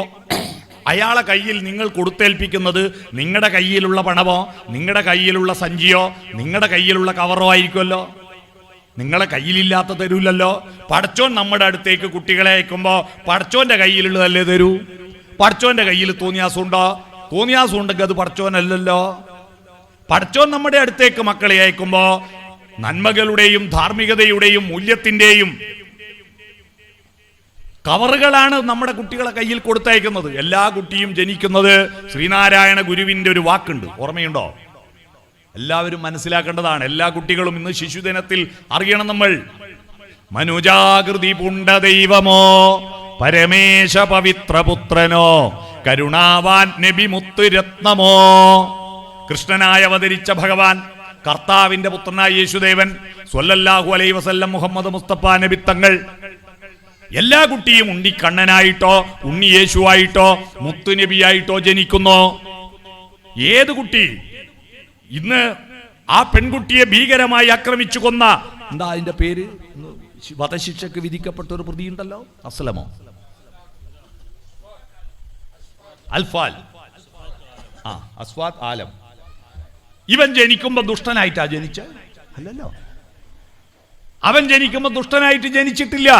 അയാളെ കയ്യിൽ നിങ്ങൾ കൊടുത്തേൽപ്പിക്കുന്നത് നിങ്ങളുടെ കയ്യിലുള്ള പണമോ, നിങ്ങളുടെ കയ്യിലുള്ള സഞ്ചിയോ, നിങ്ങളുടെ കയ്യിലുള്ള കവറോ ആയിരിക്കുമല്ലോ. നിങ്ങളെ കയ്യിലില്ലാത്ത തരൂല്ലല്ലോ. പടച്ചോൻ നമ്മുടെ അടുത്തേക്ക് കുട്ടികളെ അയക്കുമ്പോ പടച്ചോന്റെ കയ്യിലുള്ളതല്ലേ തരൂ? പടച്ചോന്റെ കയ്യിൽ തോന്നിയാസുണ്ടോ? തോന്നിയാസം ഉണ്ടെങ്കിൽ അത് പടച്ചോനല്ലല്ലോ. പടച്ചോൻ നമ്മുടെ അടുത്തേക്ക് മക്കളെ അയക്കുമ്പോ നന്മകളുടെയും ധാർമ്മികതയുടെയും മൂല്യത്തിന്റെയും കവറുകളാണ് നമ്മുടെ കുട്ടികളെ കയ്യിൽ കൊടുത്തയക്കുന്നത്. എല്ലാ കുട്ടിയും ജനിക്കുന്നത് ശ്രീനാരായണ ഗുരുവിന്റെ ഒരു വാക്കുണ്ട്, ഓർമ്മയുണ്ടോ? എല്ലാവരും മനസ്സിലാക്കേണ്ടതാണ്. എല്ലാ കുട്ടികളും ഇന്ന് ശിശുദിനത്തിൽ അറിയണം നമ്മൾ. മനുജാകൃതി പുണ്ട ദൈവമോ പരമേശ പവിത്രപുത്രനോ കരുണാവാൻ നബി മുത്തുരത്നമോ. കൃഷ്ണനായി അവതരിച്ച ഭഗവാൻ, കർത്താവിന്റെ പുത്രനായ യേശുദേവൻ സ്വല്ലല്ലാഹു അലൈഹി വസല്ലം മുഹമ്മദ് മുസ്തഫ നബി തങ്ങൾ. എല്ലാ കുട്ടിയും ഉണ്ണിക്കണ്ണനായിട്ടോ ഉണ്ണി യേശുവായിട്ടോ മുത്തുനബിയായിട്ടോ ജനിക്കുന്നു. ഏത് കുട്ടി? ഇന്ന് ആ പെൺകുട്ടിയെ ഭീകരമായി ആക്രമിച്ചു കൊന്ന, എന്താ അതിന്റെ പേര്, വധശിക്ഷക്ക് വിധിക്കപ്പെട്ട ഒരു പ്രതി ഉണ്ടല്ലോ, അസ്ലമോ അൽഫാൽ, അസ്വാദ് ആലം. ഇവൻ ജനിക്കുമ്പോ ദുഷ്ടനായിട്ടാ ജനിച്ച? അല്ലല്ലോ. അവൻ ജനിക്കുമ്പോ ദുഷ്ടനായിട്ട് ജനിച്ചിട്ടില്ല.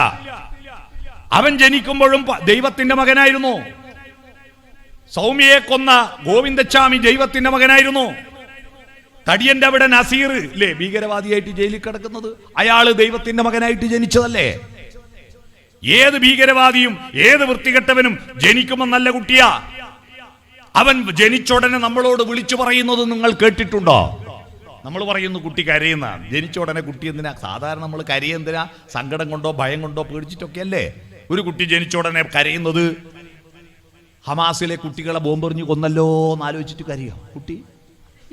അവൻ ജനിക്കുമ്പോഴും ദൈവത്തിന്റെ മകനായിരുന്നു. സൗമ്യയെ കൊന്ന ഗോവിന്ദച്ചാമി ദൈവത്തിന്റെ മകനായിരുന്നു. തടിയന്റെ അവിടെ നസീർ, ഇല്ലേ, ഭീകരവാദിയായിട്ട് ജയിലിൽ കിടക്കുന്നത്, അയാള് ദൈവത്തിന്റെ മകനായിട്ട് ജനിച്ചതല്ലേ? ഏത് ഭീകരവാദിയും ഏത് വൃത്തികെട്ടവനും ജനിക്കുമ്പോൾ നല്ല കുട്ടിയാ. അവൻ ജനിച്ചുടനെ നമ്മളോട് വിളിച്ചു പറയുന്നത് നിങ്ങൾ കേട്ടിട്ടുണ്ടോ? നമ്മൾ പറയുന്നു കുട്ടി കരയുന്ന. ജനിച്ചുടനെ കുട്ടി എന്തിനാ? സാധാരണ നമ്മൾ കരയെന്തിനാ? സങ്കടം കൊണ്ടോ ഭയം കൊണ്ടോ പേടിച്ചിട്ടൊക്കെ അല്ലേ ഒരു കുട്ടി ജനിച്ചുടനെ കരയുന്നത്? ഹമാസിലെ കുട്ടികളെ ബോംബെറിഞ്ഞ് കൊന്നല്ലോ എന്ന് ആലോചിച്ചിട്ട് കരയോ കുട്ടി?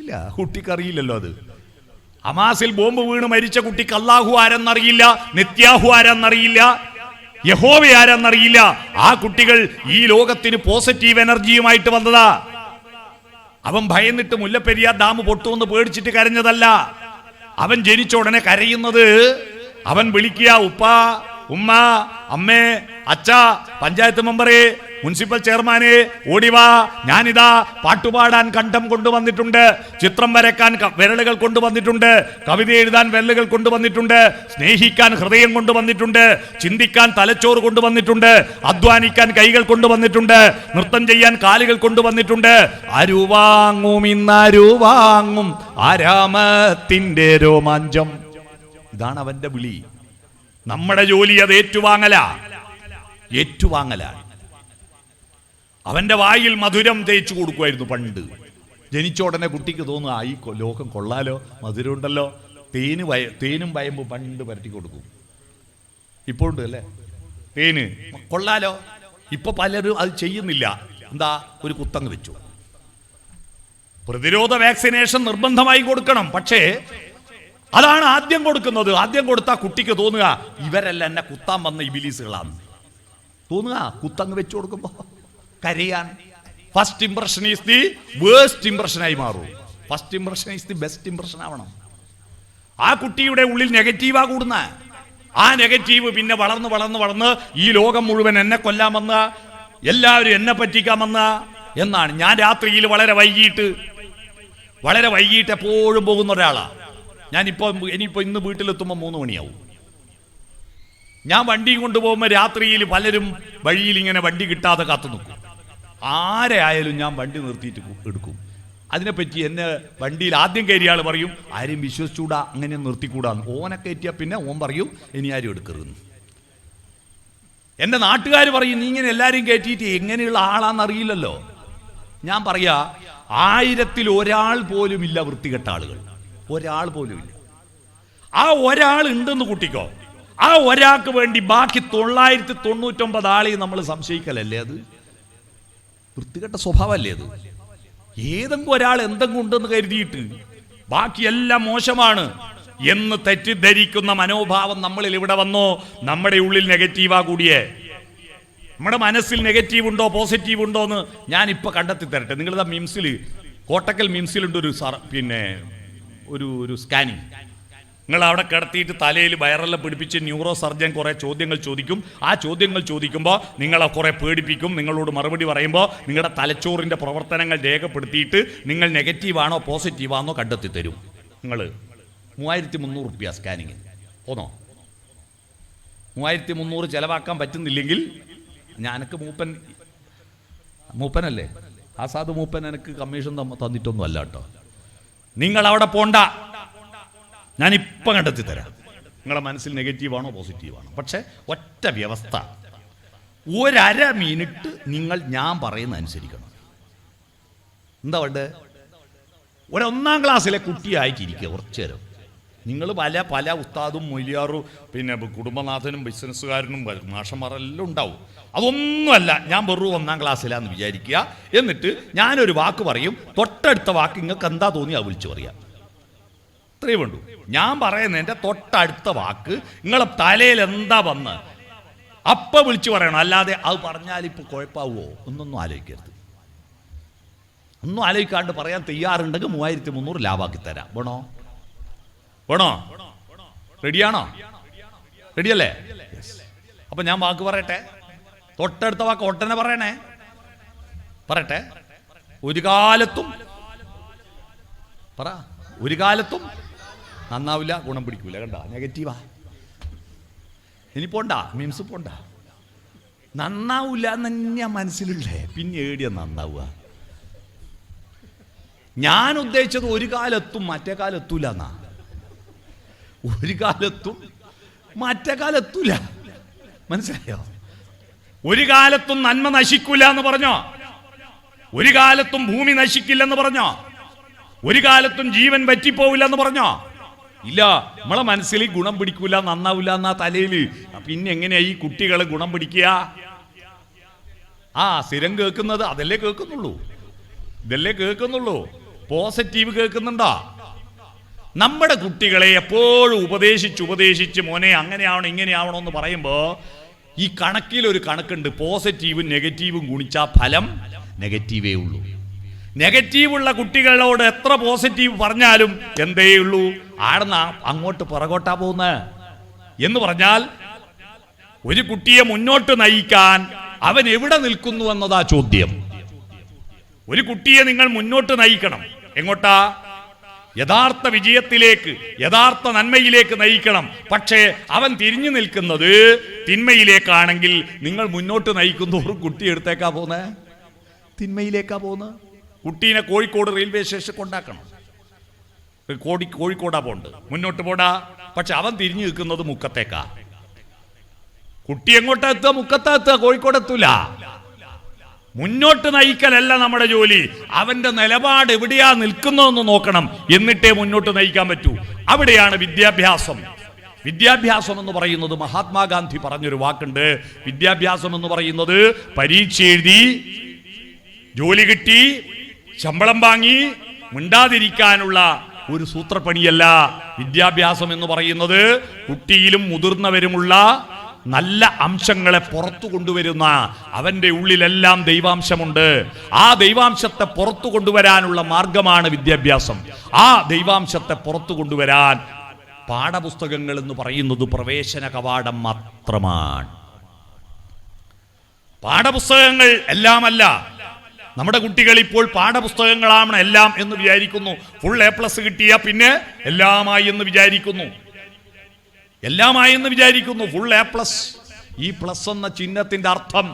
ഇല്ല, കുട്ടിക്ക് അറിയില്ലല്ലോ അത്. ഹമാസിൽ ബോംബ് വീണ് മരിച്ച കുട്ടിക്ക് അല്ലാഹു ആരെന്നറിയില്ല, നിത്യാഹു ആരെന്നറിയില്ല, യഹോവ ആരെന്നറിയില്ല. ആ കുട്ടികൾ ഈ ലോകത്തിന് പോസിറ്റീവ് എനർജിയുമായിട്ട് വന്നതാ. അവൻ ഭയന്നിട്ട് മുല്ലപ്പെരിയാർ ഡാം പൊട്ടുമെന്ന് പേടിച്ചിട്ട് കരഞ്ഞതല്ല. അവൻ ജനിച്ച ഉടനെ കരയുന്നത്, അവൻ വിളിക്കുക ഉപ്പ, ഉമ്മ, അമ്മേ, അച്ഛ, പഞ്ചായത്ത് മെമ്പറെ, മുനിസിപ്പൽ ചെയർമാനെ, ഓടിവാ, ഞാനിതാ പാട്ടുപാടാൻ കണ്ഠം കൊണ്ടുവന്നിട്ടുണ്ട്, ചിത്രം വരയ്ക്കാൻ വിരലുകൾ കൊണ്ടുവന്നിട്ടുണ്ട്, കവിത എഴുതാൻ വിരലുകൾ കൊണ്ടുവന്നിട്ടുണ്ട്, സ്നേഹിക്കാൻ ഹൃദയം കൊണ്ടുവന്നിട്ടുണ്ട്, ചിന്തിക്കാൻ തലച്ചോറ് കൊണ്ടുവന്നിട്ടുണ്ട്, അധ്വാനിക്കാൻ കൈകൾ കൊണ്ടുവന്നിട്ടുണ്ട്, നൃത്തം ചെയ്യാൻ കാലുകൾ കൊണ്ടുവന്നിട്ടുണ്ട്. അരുവാങ്ങും ഇന്നരുവാങ്ങും ആരാമത്തിന്റെ രോമാഞ്ചം. ഇതാണ് അവന്റെ വിളി. നമ്മുടെ ജോലി അത് ഏറ്റുവാങ്ങലാണ്. അവന്റെ വായിൽ മധുരം തേച്ചു കൊടുക്കുമായിരുന്നു പണ്ട്. ജനിച്ച ഉടനെ കുട്ടിക്ക് തോന്നുക ഈ ലോകം കൊള്ളാലോ, മധുരം ഉണ്ടല്ലോ. തേനും വയമ്പും പണ്ട് പരട്ടി കൊടുക്കും. ഇപ്പോഴുണ്ട് അല്ലേ തേന്, കൊള്ളാലോ. ഇപ്പൊ പലരും അത് ചെയ്യുന്നില്ല. എന്താ? ഒരു കുത്തങ്ങ് വെച്ചു. പ്രതിരോധ വാക്സിനേഷൻ നിർബന്ധമായി കൊടുക്കണം. പക്ഷേ അതാണ് ആദ്യം കൊടുക്കുന്നത്. ആദ്യം കൊടുത്താൽ കുട്ടിക്ക് തോന്നുക ഇവരെല്ലാം എന്നെ കുത്താൻ വന്ന ഇബിലീസുകളാണ് തോന്നുക. കുത്തങ്ങ് വെച്ചു കൊടുക്കുമ്പോ കരയാൻ. First impression is the waste ഇംപ്രഷനായി മാറും. First impression is the best impression ആവണം. ആ കുട്ടിയുടെ ഉള്ളിൽ നെഗറ്റീവാ കൂടുന്ന. ആ നെഗറ്റീവ് പിന്നെ വളർന്ന് ഈ ലോകം മുഴുവൻ എന്നെ കൊല്ലാമെന്ന, എല്ലാവരും എന്നെ പറ്റിക്കാമെന്ന എന്നാണ്. ഞാൻ രാത്രിയിൽ വളരെ വൈകിട്ട് എപ്പോഴും പോകുന്ന ഒരാളാ. ഇനിയിപ്പോ ഇന്ന് വീട്ടിലെത്തുമ്പോൾ 3 മണിയാവും. ഞാൻ വണ്ടിയും കൊണ്ടുപോകുമ്പോൾ രാത്രിയിൽ പലരും വഴിയിൽ ഇങ്ങനെ വണ്ടി കിട്ടാതെ കാത്തു നിൽക്കും. ആരെ ആയാലും ഞാൻ വണ്ടി നിർത്തിയിട്ട് എടുക്കും. അതിനെപ്പറ്റി എന്നെ വണ്ടിയിൽ ആദ്യം കയറിയ ആൾ പറയും ആരും വിശ്വസിച്ചൂടാ, അങ്ങനെ നിർത്തിക്കൂടാന്ന്. ഓനെ കയറ്റിയാൽ പിന്നെ ഓൻ പറയും ഇനി ആരും എടുക്കരുതെന്ന്. എൻ്റെ നാട്ടുകാർ പറയും നീ ഇങ്ങനെ എല്ലാവരും കയറ്റിയിട്ട് എങ്ങനെയുള്ള ആളാണെന്നറിയില്ലല്ലോ. ഞാൻ പറയാ 1000-ൽ ഒരാൾ പോലും ഇല്ല വൃത്തികെട്ട ആളുകൾ. ഒരാൾ പോലും ഇല്ല. ആ ഒരാൾ ഉണ്ടെന്ന് കൂട്ടിക്കോ. ആ ഒരാൾക്ക് വേണ്ടി ബാക്കി 999 ആളെയും നമ്മൾ സംശയിക്കലല്ലേ? അത് വൃത്തികെട്ട സ്വഭാവമല്ലേ അത്? ഏതെങ്കിലും ഒരാൾ എന്തെങ്കിലും ഉണ്ടെന്ന് കരുതിയിട്ട് ബാക്കിയെല്ലാം മോശമാണ് എന്ന് തെറ്റിദ്ധരിക്കുന്ന മനോഭാവം നമ്മളിൽ ഇവിടെ വന്നോ? നമ്മുടെ ഉള്ളിൽ നെഗറ്റീവാ കൂടിയേ. നമ്മുടെ മനസ്സിൽ നെഗറ്റീവ് ഉണ്ടോ പോസിറ്റീവ് ഉണ്ടോ എന്ന് ഞാനിപ്പോൾ കണ്ടെത്തി തരട്ടെ. നിങ്ങളിതാ കോട്ടക്കൽ മിംസിലുണ്ട് ഒരു സ്കാനിങ്. നിങ്ങൾ അവിടെ കിടത്തിയിട്ട് തലയിൽ വയറെല്ലാം പിടിപ്പിച്ച് ന്യൂറോ സർജൻ കുറേ ചോദ്യങ്ങൾ ചോദിക്കും. ആ ചോദ്യങ്ങൾ ചോദിക്കുമ്പോൾ നിങ്ങളെ കുറേ പേടിപ്പിക്കും. നിങ്ങളോട് മറുപടി പറയുമ്പോൾ നിങ്ങളുടെ തലച്ചോറിൻ്റെ പ്രവർത്തനങ്ങൾ രേഖപ്പെടുത്തിയിട്ട് നിങ്ങൾ നെഗറ്റീവാണോ പോസിറ്റീവാണോ കണ്ടെത്തി തരും. നിങ്ങൾ 3300 റുപ്യ സ്കാനിങ്ങിന് പോന്നോ? 3300 ചിലവാക്കാൻ പറ്റുന്നില്ലെങ്കിൽ ഞാനക്ക് മൂപ്പനല്ലേ ആസാദ് മൂപ്പൻ എനിക്ക് കമ്മീഷൻ തന്നിട്ടൊന്നും അല്ല കേട്ടോ. നിങ്ങൾ അവിടെ പോണ്ട, ഞാനിപ്പം കണ്ടെത്തി തരാം നിങ്ങളുടെ മനസ്സിൽ നെഗറ്റീവാണോ പോസിറ്റീവാണോ. പക്ഷെ ഒറ്റ വ്യവസ്ഥ, 1/2 മിനിറ്റ് നിങ്ങൾ ഞാൻ പറയുന്ന അനുസരിക്കണം. എന്താ വേണ്ടത്? 1 ക്ലാസ്സിലെ കുട്ടിയായിട്ടിരിക്കുക കുറച്ചു നേരം. നിങ്ങൾ പല ഉസ്താദും മൊയ്ലിയാറും കുടുംബനാഥനും ബിസിനസ്സുകാരനും മാഷന്മാരെല്ലാം ഉണ്ടാവും. അതൊന്നുമല്ല, ഞാൻ വെറും 1 ക്ലാസ്സിലാന്ന് വിചാരിക്കുക. എന്നിട്ട് ഞാനൊരു വാക്ക് പറയും, തൊട്ടടുത്ത വാക്ക് നിങ്ങൾക്ക് എന്താ തോന്നി അത് വിളിച്ചു പറയാം. ഇത്രയേ വേണ്ടൂ. ഞാൻ പറയുന്നതിൻ്റെ തൊട്ടടുത്ത വാക്ക് നിങ്ങളെ തലയിൽ എന്താ വന്ന് അപ്പം വിളിച്ചു പറയണം. അല്ലാതെ അത് പറഞ്ഞാൽ ഇപ്പോൾ കുഴപ്പമാവുമോ ഒന്നൊന്നും ആലോചിക്കരുത്. ഒന്നും ആലോചിക്കാണ്ട് പറയാൻ തയ്യാറുണ്ടെങ്കിൽ 3300 ലാഭാക്കി തരാം. വേണോ? റെഡിയാണോ? റെഡിയല്ലേ? അപ്പൊ ഞാൻ വാക്ക് പറയട്ടെ. തൊട്ടടുത്ത വാക്ക് ഒട്ടനെ പറയട്ടെ. ഒരു കാലത്തും നന്നാവില്ല, ഗുണം പിടിക്കൂല. കണ്ട നെഗറ്റീവാ. ഇനി പോണ്ട, മീംസ് പോണ്ട. നന്നാവൂല എന്ന് തന്നെയാ മനസ്സിലുള്ളേ. പിന്നെ ഏടിയ നന്നാവുക? ഞാൻ ഉദ്ദേശിച്ചത് ഒരു കാലത്തും മറ്റേ കാലത്തൂല എന്നാ. ഒരു കാലത്തും മറ്റേ കാലത്തൂല. മനസ്സിലായോ? ഒരു കാലത്തും നന്മ നശിക്കില്ല എന്ന് പറഞ്ഞോ? ഒരു കാലത്തും ഭൂമി നശിക്കില്ലെന്ന് പറഞ്ഞോ? ഒരു കാലത്തും ജീവൻ വറ്റിപ്പോവില്ല എന്ന് പറഞ്ഞോ? ഇല്ല. നമ്മളെ മനസ്സിൽ ഗുണം പിടിക്കൂല, നന്നാവില്ല എന്നാ തലയില്. പിന്നെ എങ്ങനെയാ ഈ കുട്ടികളെ ഗുണം പിടിക്കുക? സ്ഥിരം കേൾക്കുന്നത് അതല്ലേ കേൾക്കുന്നുള്ളൂ, ഇതല്ലേ കേൾക്കുന്നുള്ളൂ. പോസിറ്റീവ് കേൾക്കുന്നുണ്ടോ? നമ്മുടെ കുട്ടികളെ എപ്പോഴും ഉപദേശിച്ച് മോനെ അങ്ങനെയാവണം ഇങ്ങനെയാവണം എന്ന് പറയുമ്പോ ഈ കണക്കിൽ ഒരു കണക്കുണ്ട്. പോസിറ്റീവും നെഗറ്റീവും ഗുണിച്ചാൽ ഫലം നെഗറ്റീവേ ഉള്ളൂ. നെഗറ്റീവുള്ള കുട്ടികളോട് എത്ര പോസിറ്റീവ് പറഞ്ഞാലും എന്തേ ഉള്ളൂ, ആടുന്ന അങ്ങോട്ട് പുറകോട്ടാ പോകുന്നത്. എന്ന് പറഞ്ഞാൽ ഒരു കുട്ടിയെ മുന്നോട്ട് നയിക്കാൻ അവൻ എവിടെ നിൽക്കുന്നു എന്നതാ ചോദ്യം. ഒരു കുട്ടിയെ നിങ്ങൾ മുന്നോട്ട് നയിക്കണം. എങ്ങോട്ടാ? യഥാർത്ഥ വിജയത്തിലേക്ക്, യഥാർത്ഥ നന്മയിലേക്ക് നയിക്കണം. പക്ഷേ അവൻ തിരിഞ്ഞു നിൽക്കുന്നത് തിന്മയിലേക്കാണെങ്കിൽ നിങ്ങൾ മുന്നോട്ട് നയിക്കുന്നതോറും കുട്ടി എടുത്തേക്കാ പോന്നെ, തിന്മയിലേക്കാ പോകുന്നത്. കുട്ടീനെ കോഴിക്കോട് റെയിൽവേ സ്റ്റേഷൻ കൊണ്ടാക്കണം, കോഴിക്കോടാ പോണ്ട്, മുന്നോട്ട് പോടാ. പക്ഷെ അവൻ തിരിഞ്ഞു നിൽക്കുന്നത് മുക്കത്തേക്കാ. കുട്ടി എങ്ങോട്ടാ എത്തുക? മുക്കത്താ എത്തുക, കോഴിക്കോട് എത്തൂല. മുന്നോട്ട് നയിക്കലല്ല നമ്മുടെ ജോലി. അവന്റെ നിലപാട് എവിടെയാ നിൽക്കുന്നതെന്ന് നോക്കണം, എന്നിട്ടേ മുന്നോട്ട് നയിക്കാൻ പറ്റൂ. അവിടെയാണ് വിദ്യാഭ്യാസം. വിദ്യാഭ്യാസം എന്ന് പറയുന്നത് മഹാത്മാഗാന്ധി പറഞ്ഞൊരു വാക്കുണ്ട്. വിദ്യാഭ്യാസം എന്ന് പറയുന്നത് പരീക്ഷ എഴുതി ജോലി കിട്ടി ശമ്പളം വാങ്ങി മിണ്ടാതിരിക്കാനുള്ള ഒരു സൂത്രപ്പണിയല്ല. വിദ്യാഭ്യാസം എന്ന് പറയുന്നത് കുട്ടിയിലും മുതിർന്നവരുമുള്ള നല്ല അംശങ്ങളെ പുറത്തു കൊണ്ടുവരുന്ന, അവന്റെ ഉള്ളിലെല്ലാം ദൈവാംശമുണ്ട്. ആ ദൈവാംശത്തെ പുറത്തു കൊണ്ടുവരാനുള്ള മാർഗമാണ് വിദ്യാഭ്യാസം. ആ ദൈവാംശത്തെ പുറത്തു കൊണ്ടുവരാൻ പാഠപുസ്തകങ്ങൾ എന്ന് പറയുന്നത് പ്രവേശന കവാടം മാത്രമാണ്. പാഠപുസ്തകങ്ങൾ എല്ലാമല്ല. നമ്മുടെ കുട്ടികൾ ഇപ്പോൾ പാഠപുസ്തകങ്ങളാണ് എല്ലാം എന്ന് വിചാരിക്കുന്നു. ഫുൾ A+ കിട്ടിയ പിന്നെ എല്ലാമായി എന്ന് വിചാരിക്കുന്നു. Full A+. ഈ പ്ലസ് എന്ന ചിഹ്നത്തിന്റെ അർത്ഥം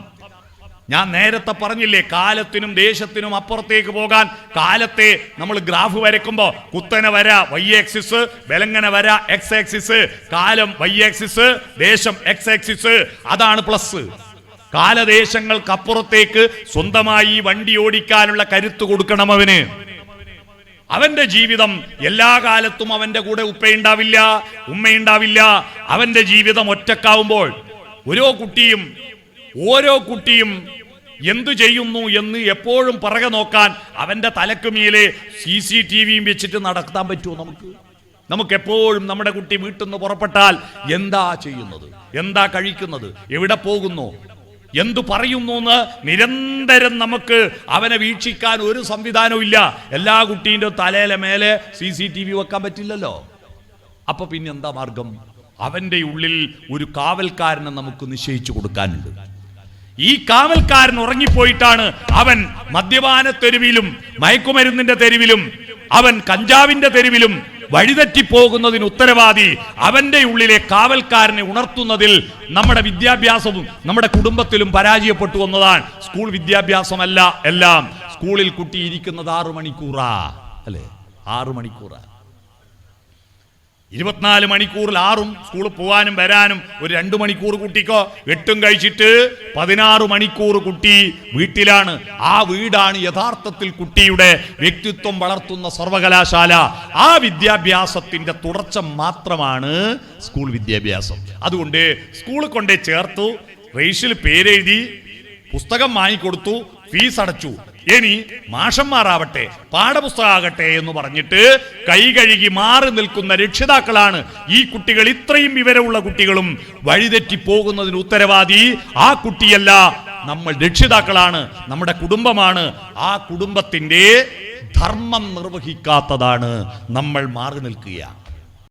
ഞാൻ നേരത്തെ പറഞ്ഞില്ലേ, കാലത്തിനും ദേശത്തിനും അപ്പുറത്തേക്ക് പോകാൻ. കാലത്തെ നമ്മൾ ഗ്രാഫ് വരയ്ക്കുമ്പോൾ കുത്തനെ വര Y ആക്സിസ്, ബലങ്ങനെ വര X ആക്സിസ്, കാലം Y ആക്സിസ്, ദേശം X ആക്സിസ്, അതാണ് പ്ലസ്. കാലദേശങ്ങൾക്കപ്പുറത്തേക്ക് സ്വന്തമായി വണ്ടി ഓടിക്കാനുള്ള കരുത്ത് കൊടുക്കണം അവന്. അവന്റെ ജീവിതം എല്ലാ കാലത്തും അവന്റെ കൂടെ ഉപ്പയുണ്ടാവില്ല, ഉമ്മയുണ്ടാവില്ല. അവന്റെ ജീവിതം ഒറ്റക്കാവുമ്പോൾ ഓരോ കുട്ടിയും എന്തു ചെയ്യുന്നു എന്ന് എപ്പോഴും പിറകെ നോക്കാൻ അവന്റെ തലക്ക് മീലെ CCTV വെച്ചിട്ട് നടത്താൻ പറ്റുമോ? നമുക്ക് എപ്പോഴും നമ്മുടെ കുട്ടി വീട്ടിൽ നിന്ന് പുറപ്പെട്ടാൽ എന്താ ചെയ്യുന്നത്, എന്താ കഴിക്കുന്നത്, എവിടെ പോകുന്നു, എന്തു പറയുന്നു എന്ന് നിരന്തരം നമുക്ക് അവനെ വീക്ഷിക്കാൻ ഒരു സംവിധാനവും ഇല്ല. എല്ലാ കുട്ടീൻ്റെ തലയിലെ മേലെ CCTV വെക്കാൻ പറ്റില്ലല്ലോ. അപ്പൊ പിന്നെ എന്താ മാർഗം? അവന്റെ ഉള്ളിൽ ഒരു കാവൽക്കാരനെ നമുക്ക് നിശ്ചയിച്ചു കൊടുക്കാനുണ്ട്. ഈ കാവൽക്കാരൻ ഉറങ്ങിപ്പോയിട്ടാണ് അവൻ മദ്യപാന തെരുവിലും മയക്കുമരുന്നിന്റെ തെരുവിലും അവൻ കഞ്ചാവിന്റെ തെരുവിലും വഴിതെറ്റിപ്പോകുന്നതിന് ഉത്തരവാദി. അവന്റെ ഉള്ളിലെ കാവൽക്കാരനെ ഉണർത്തുന്നതിൽ നമ്മുടെ വിദ്യാഭ്യാസവും നമ്മുടെ കുടുംബത്തിലും പരാജയപ്പെട്ടു എന്നതാണ്. സ്കൂൾ വിദ്യാഭ്യാസമല്ല എല്ലാം. സ്കൂളിൽ കുട്ടി ഇരിക്കുന്നത് 6 മണിക്കൂറാ, അല്ലേ? 6 മണിക്കൂറാ. 24 മണിക്കൂറിൽ 6ഉം സ്കൂളിൽ പോവാനും വരാനും ഒരു 2 മണിക്കൂർ കുട്ടിക്കോ. 8ഉം കഴിച്ചിട്ട് 16 മണിക്കൂർ കുട്ടി വീട്ടിലാണ്. ആ വീടാണ് യഥാർത്ഥത്തിൽ കുട്ടിയുടെ വ്യക്തിത്വം വളർത്തുന്ന സർവകലാശാല. ആ വിദ്യാഭ്യാസത്തിന്റെ തുടർച്ച മാത്രമാണ് സ്കൂൾ വിദ്യാഭ്യാസം. അതുകൊണ്ട് സ്കൂളിൽ കൊണ്ടേ ചേർത്തു, റേഷ്യൽ പേരെഴുതി, പുസ്തകം വാങ്ങിക്കൊടുത്തു, ഫീസ് അടച്ചു. ഇനി മാഷന്മാരാവട്ടെ പാഠപുസ്തകമാകട്ടെ എന്ന് പറഞ്ഞിട്ട് കൈ കഴുകി മാറി നിൽക്കുന്ന രക്ഷിതാക്കളാണ് ഈ കുട്ടികൾ. ഇത്രയും വിവരമുള്ള കുട്ടികളും വഴിതെറ്റി പോകുന്നതിന് ഉത്തരവാദി ആ കുട്ടിയല്ല, നമ്മൾ രക്ഷിതാക്കളാണ്, നമ്മുടെ കുടുംബമാണ്. ആ കുടുംബത്തിന്റെ ധർമ്മം നിർവഹിക്കാത്തതാണ് നമ്മൾ മാറി നിൽക്കുക.